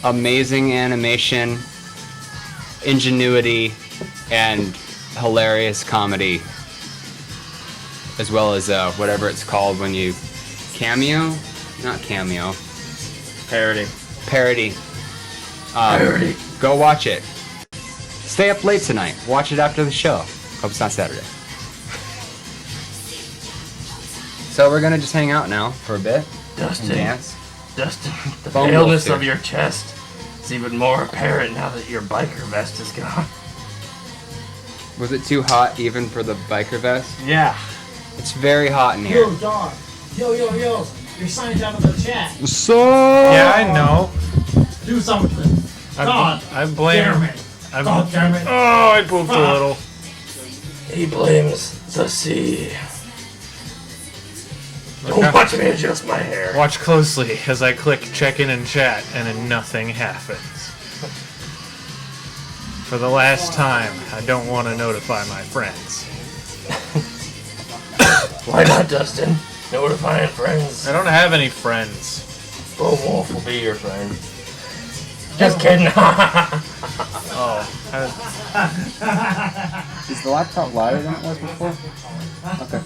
amazing animation, ingenuity, and hilarious comedy, as well as whatever it's called when you cameo, not cameo, Parody. parody. Parody. Go watch it. Stay up late tonight. Watch it after the show. Hope it's not Saturday. So we're gonna just hang out now for a bit. Dustin. And dance. Dustin, the Bone paleness wolf of your chest is even more apparent now that your biker vest is gone. Was it too hot even for the biker vest? Yeah. It's very hot in here. Yo, dog. Yo, your sign's out of the chat. So Yeah, I know. Do something. God. I blame. Damn it. God damn it. Oh, I pooped a little. He blames the sea. Don't watch me adjust my hair. Watch closely as I click check in and chat, and then nothing happens. For the last time, I don't want to notify my friends. Why not, Dustin? Notifying friends. I don't have any friends. Bo Wolf will be your friend. Just kidding. Oh. Is the laptop louder than it was before? Okay.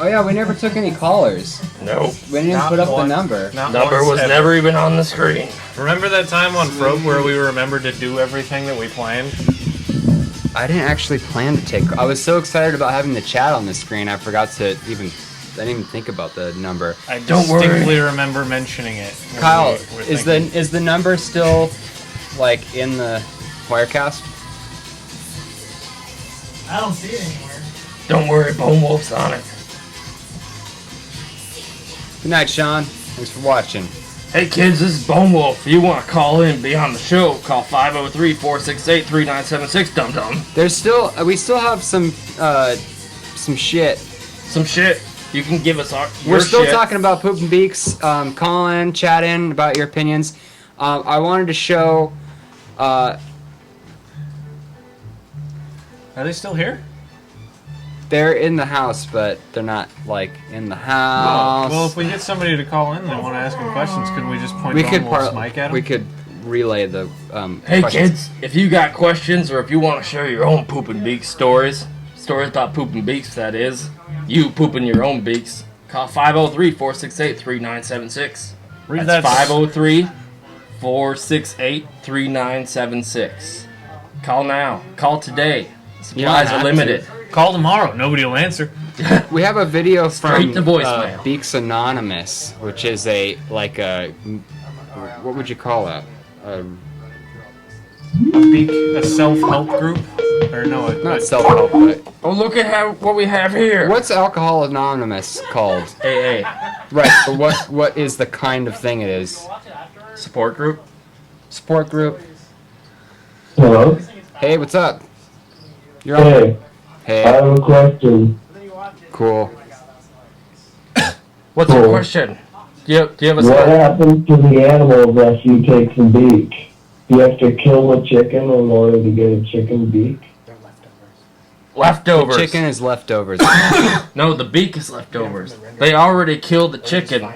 Oh yeah, we never took any callers. Nope. We didn't Not put up once. the number. Not Number once was ever. never even on the screen. Remember that time on Frope where we remembered to do everything that we planned? I didn't actually plan to take. I was so excited about having the chat on the screen, I forgot to even. I didn't even think about the number. I Don't worry. distinctly remember mentioning it. when Kyle, we were is thinking. the number still like in the Wirecast? I don't see it anywhere. Don't worry, Bone Wolf's on it. Good night, Sean. Thanks for watching. Hey kids, this is Bone Wolf. If you want to call in, be on the show, call 503-468-3976, dum-dum. There's still we still have some shit. Some shit. You can give us your We're still shit. talking about Poopin' Beaks. Call in, chat in about your opinions. I wanted to show. Are they still here? They're in the house, but they're not like in the house. Well, if we get somebody to call in and want to ask them questions, could we just point we Bone could Wolf's mic at them? we could relay the Hey questions. kids, if you got questions or if you want to share your own Poopin' Beaks stories about Poopin' Beaks, that is, you pooping your own beaks, call 503-468-3976. Read That's that. 503-468-3976. Call now. Call today. You don't Supplies have are limited. Call tomorrow. Nobody will answer. We have a video Straight from to voicemail. Beaks Anonymous, which is a what would you call that? A self-help group? Or no, Not self-help, but Oh, look at what we have here. what's Alcohol Anonymous called? AA. Right, but what is the kind of thing it is? Support group? Support group. Hello? Hey, what's up? You're Hey, on. Hey. I have a question. Cool. What's your question? Do you have a What happens to the animals after you take the beak? Do you have to kill the chicken in order to get a chicken beak? Leftovers. The chicken is leftovers. No, the beak is leftovers. They already killed the chicken.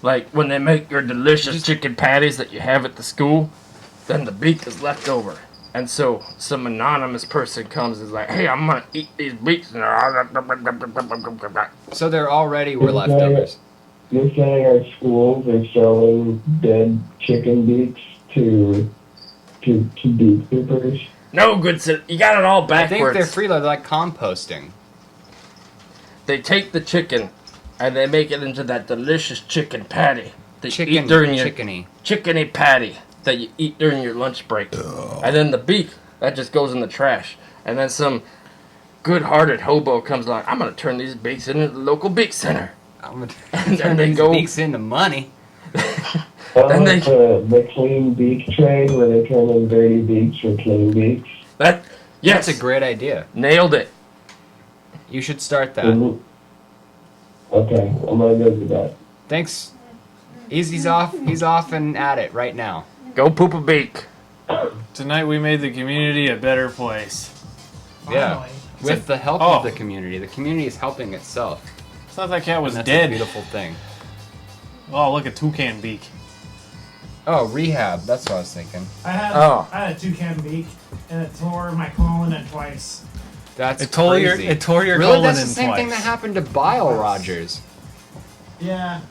Like when they make your delicious chicken patties that you have at the school, then the beak is left over. And so some anonymous person comes and is like, hey, I'm gonna eat these beaks. So there already were leftovers. You're saying our schools are selling dead chicken beaks to beak poopers? No, good sir. You got it all I think backwards. they're free. They're like composting. They take the chicken and they make it into that delicious chicken patty that you Chicken, eat during your chickeny patty that you eat during your lunch break. And then the beak that just goes in the trash. And then some good-hearted hobo comes along. I'm gonna turn these beaks into the local beak center. I'm and turn they these go beaks into money. Then the clean beak trade where they turn in dirty beaks for clean beaks. Yes, That's a great idea. Nailed it. You should start that. Okay, I'm gonna go do that. Thanks. He's off and at it right now. Go poop a beak. Tonight we made the community a better place. Yeah. With the help of the community. The community is helping itself. I thought that cat was And dead. That's a beautiful thing. Oh, look, a toucan beak. Oh, rehab. That's what I was thinking. I had a toucan beak, and it tore my colon in twice. That's It tore your- crazy. it tore your really? colon That's in the same thing twice. that happened to Bile Rogers. Yeah,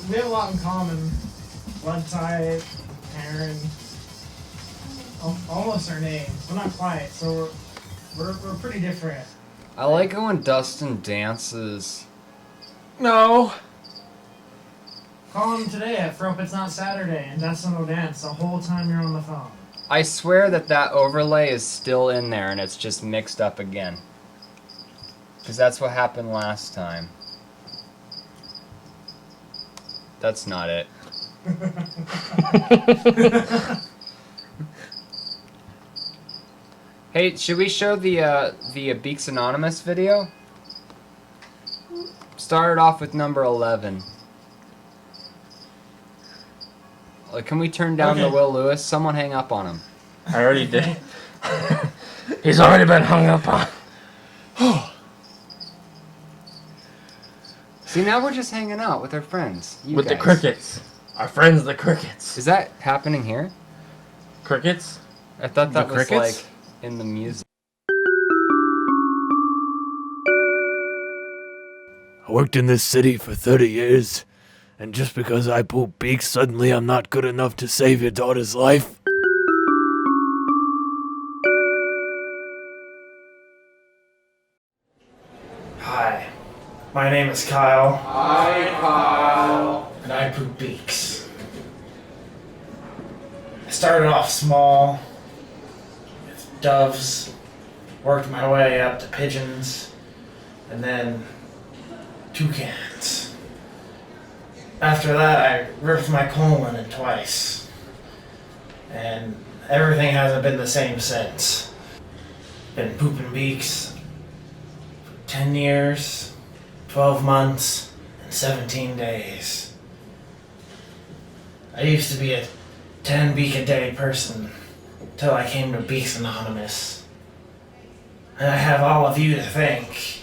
we have a lot in common. Blood type, Aaron, almost our names, but not quite. So we're pretty different. I like it when Dustin dances. No. Call him today at Frope. It's not Saturday, and Dustin will dance the whole time you're on the phone. I swear that overlay is still in there and it's just mixed up again. Because that's what happened last time. That's not it. Hey, should we show the Beaks Anonymous video? Started off with number 11. Like, can we turn down the Will Lewis? Someone hang up on him. I already did. He's already been hung up on. See, now we're just hanging out with our friends. With the crickets. Our friends, the crickets. Is that happening here? Crickets? I thought that The was crickets? like in the music. I worked in this city for 30 years, and just because I poop beaks, suddenly I'm not good enough to save your daughter's life? Hi, my name is Kyle. Hi, Kyle. And I poop beaks. I started off small with doves, worked my way up to pigeons, and then toucans. After that, I ripped my colon in twice. And everything hasn't been the same since. Been pooping beaks for 10 years, 12 months, and 17 days. I used to be a 10 beak a day person till I came to Beaks Anonymous. And I have all of you to thank.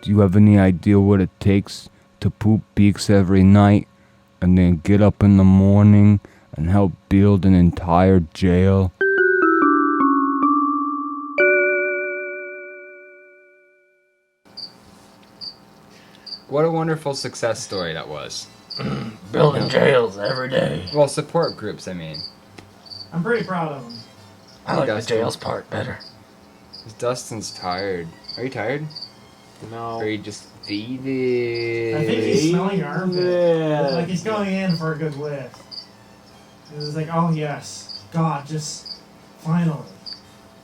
Do you have any idea what it takes to poop beaks every night and then get up in the morning and help build an entire jail? What a wonderful success story that was. Building jails every day. Well, support groups, I mean. I'm pretty proud of them. I like the Dustin. jails part better. Dustin's tired. Are you tired? No. Or are you just feeding? I think he's smelling your armpit. Like he's going in for a good whiff. It was like, oh yes, God, just finally.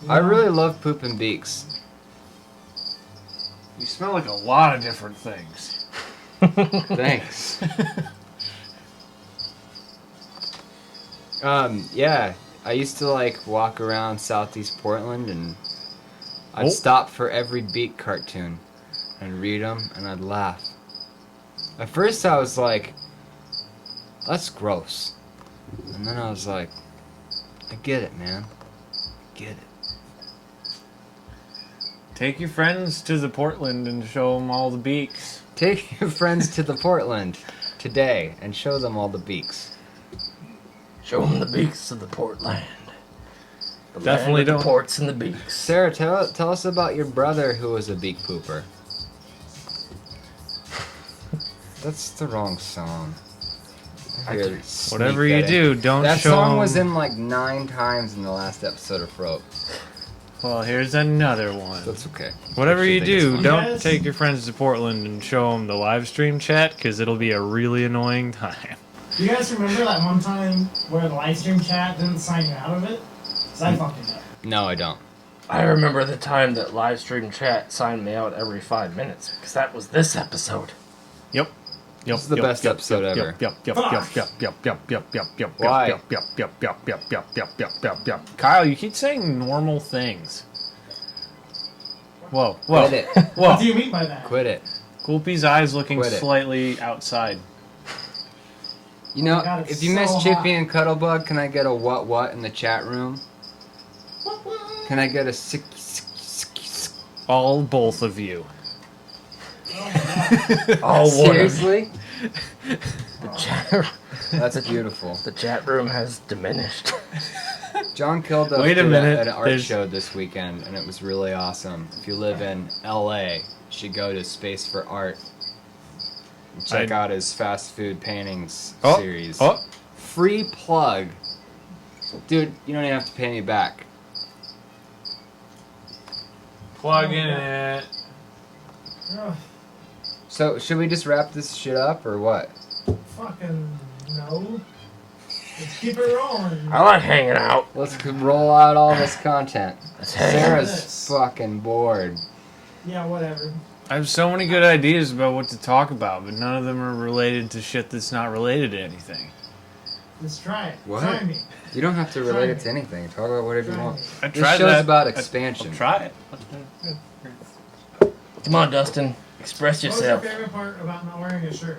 You I know? really love pooping beaks. You smell like a lot of different things. Thanks. Yeah, I used to like walk around Southeast Portland and I'd stop for every Beak cartoon and read them and I'd laugh. At first I was like, that's gross. And then I was like, I get it, man. I get it. Take your friends to the Portland and show them all the beaks. Take your friends to the Portland today and show them all the beaks. Show them the beaks of the Portland. Definitely The don't. ports and the beaks. Sarah, tell us about your brother who was a beak pooper. That's the wrong song. Here, Whatever sneak you that do, in. don't That show song him- was in like 9 times in the last episode of Frope. Well, here's another one. That's okay. Whatever you Actually, I think do, it's don't fine. take your friends to Portland and show them the live stream chat, because it'll be a really annoying time. Do you guys remember that one time where the live stream chat didn't sign you out of it? Because I fucked it up. No, I don't. I remember the time that live stream chat signed me out every 5 minutes, because that was this episode. Yep. This is the best episode ever. Why? Kyle, you keep saying normal things. Whoa, whoa. Quit it. Whoa. What do you mean by that? Quit it. Goopy's eyes looking Quit it. slightly outside. You know, Oh my God, it's if you so miss hot. Chippy and Cuttlebug, can I get a what in the chat room? Can I get a sick? All both of you. Oh, Seriously? The chat. That's beautiful. The chat room has diminished. John Kilduff Wait a did minute, an art there's- show this weekend, and it was really awesome. If you live in LA, you should go to Space for Art and check out his fast food paintings series. Oh. Free plug. Dude, you don't even have to pay me back. Plug in it. Ugh, So, should we just wrap this shit up, or what? fucking no. Let's keep it rolling. I like hanging out. Let's roll out all this content. hang Sarah's this. fucking bored. Yeah, whatever. I have so many good ideas about what to talk about, but none of them are related to shit that's not related to anything. Let's try it. What? Try me. You don't have to relate it to anything. Talk about whatever you Try want. me. I This tried show's that. about expansion. I'll try it. Come on, Dustin. Express What was your yourself. favorite part about not wearing a shirt?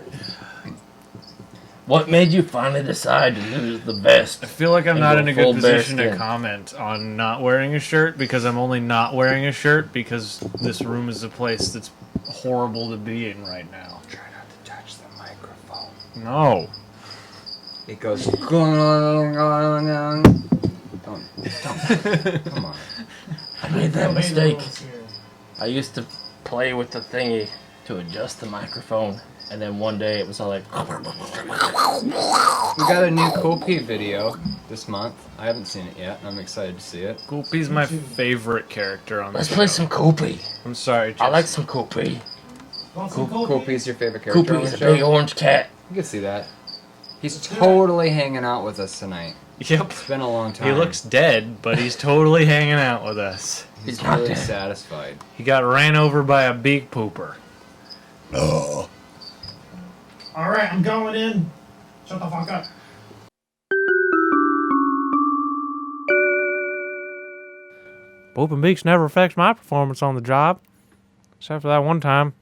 What made you finally decide to lose the vest? I feel like I'm and not go in a good full position to bearskin? comment on not wearing a shirt, because I'm only not wearing a shirt because this room is a place that's horrible to be in right now. Try not to touch the microphone. No. It goes. Don't. Come on. I made that Nobody mistake. knows here. I used to play with the thingy to adjust the microphone, and then one day it was all like. We got a new Kopi video this month. I haven't seen it yet. I'm excited to see it. Goopy's my favorite character on the Let's show. play some Koopy. I'm sorry, I Chips. like some Koopy. Want some coffee? Kopi is your favorite character on Koopy is the a show? big orange cat. You can see that. He's totally hanging out with us tonight. Yep. It's been a long time. He looks dead, but he's totally hanging out with us. He's not really dead. satisfied. He got ran over by a beak pooper. Alright, I'm going in. Shut the fuck up. Poopin' Beaks never affects my performance on the job. Except for that one time.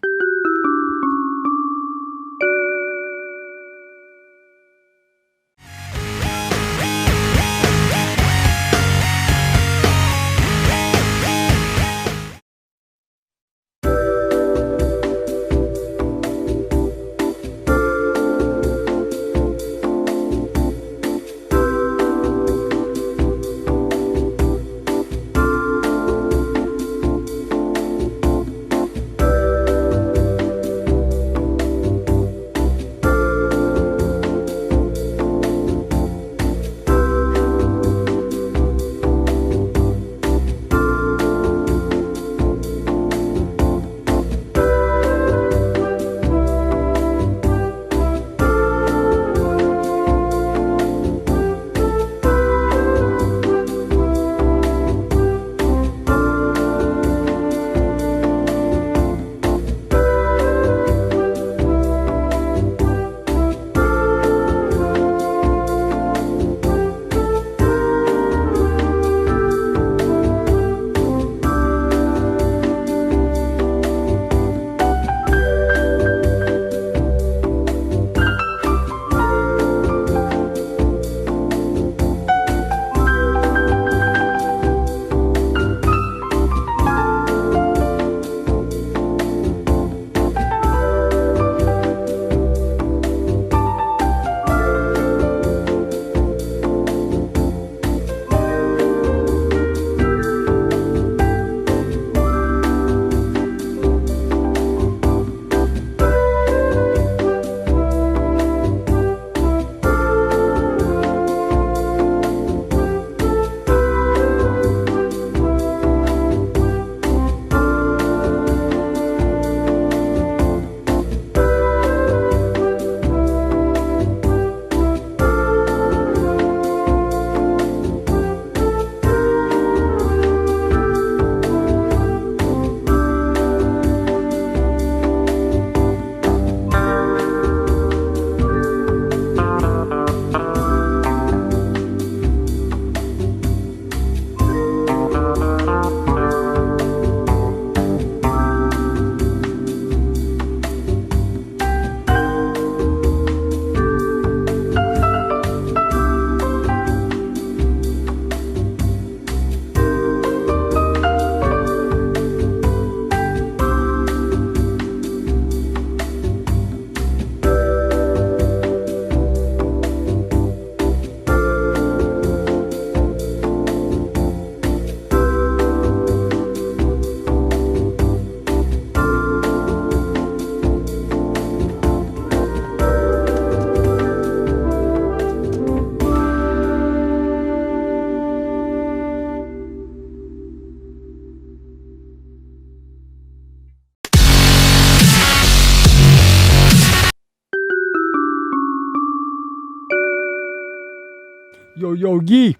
Yo, Yee.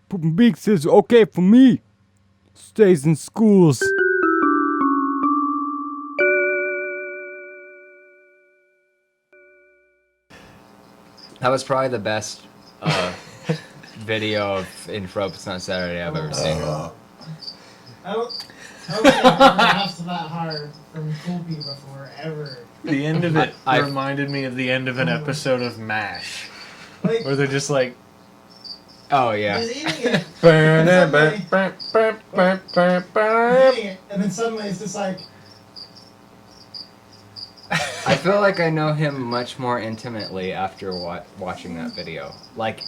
Poopin' Beaks is okay for me. Stays in schools. That was probably the best video of in Frope It's Not Saturday I've ever seen. I don't think I've ever laughed that hard from Poopy before, ever. The end of it reminded me of the end of an episode of MASH. Like, where they're just like... Oh, yeah. He's eating it. And then suddenly it's just like... I feel like I know him much more intimately after watching that video. Like,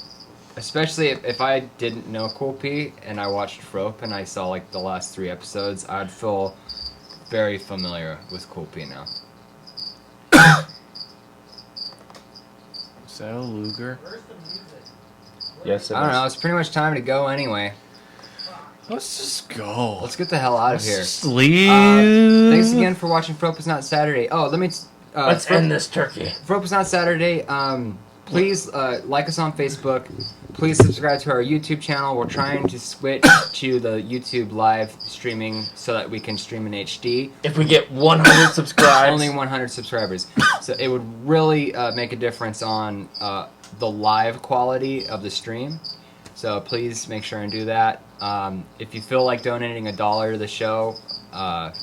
especially if I didn't know Cool P and I watched Frope and I saw like the last 3 episodes, I'd feel very familiar with Cool P now. Is that a Luger? Yes, it I don't is. know. It's pretty much time to go anyway. Let's just go. Let's get the hell out of here. Just leave. Thanks again for watching Frope It's Not Saturday. Oh, let me... Let's end this turkey. Frope It's Not Saturday. Please like us on Facebook. Please subscribe to our YouTube channel. We're trying to switch to the YouTube live streaming so that we can stream in HD. If we get 100 subscribers. Only 100 subscribers. So it would really make a difference on the live quality of the stream. So please make sure and do that. If you feel like donating $1 to the show,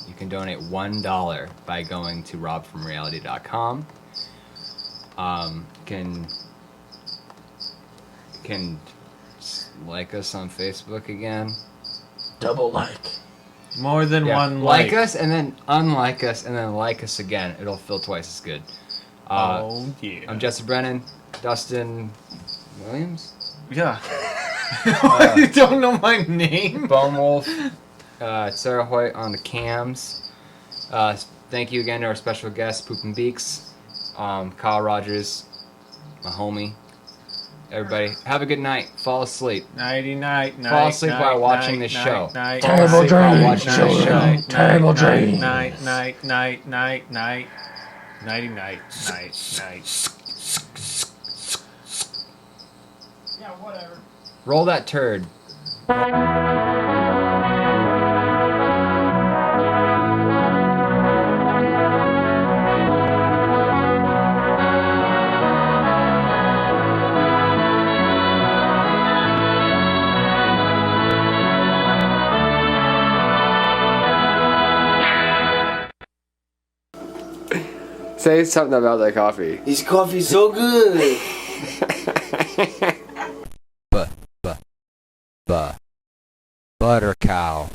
you can donate $1 by going to robfromreality.com. Can like us on Facebook again. Double like. More than one like us and then unlike us and then like us again. It'll feel twice as good. Oh yeah. I'm Jesse Brennan. Dustin Williams? Yeah. You don't know my name? Bone Wolf. Sarah Hoyt on the cams. Thank you again to our special guest, Poopin' Beaks. Kyle Rogers, my homie. Everybody, have a good night. Fall asleep. Nighty night. Fall asleep while watching this show. Terrible dreams. Terrible dreams. Night. Nighty night. Yeah, whatever. Roll that turd. Say something about that coffee. This coffee's so good. Butter cow.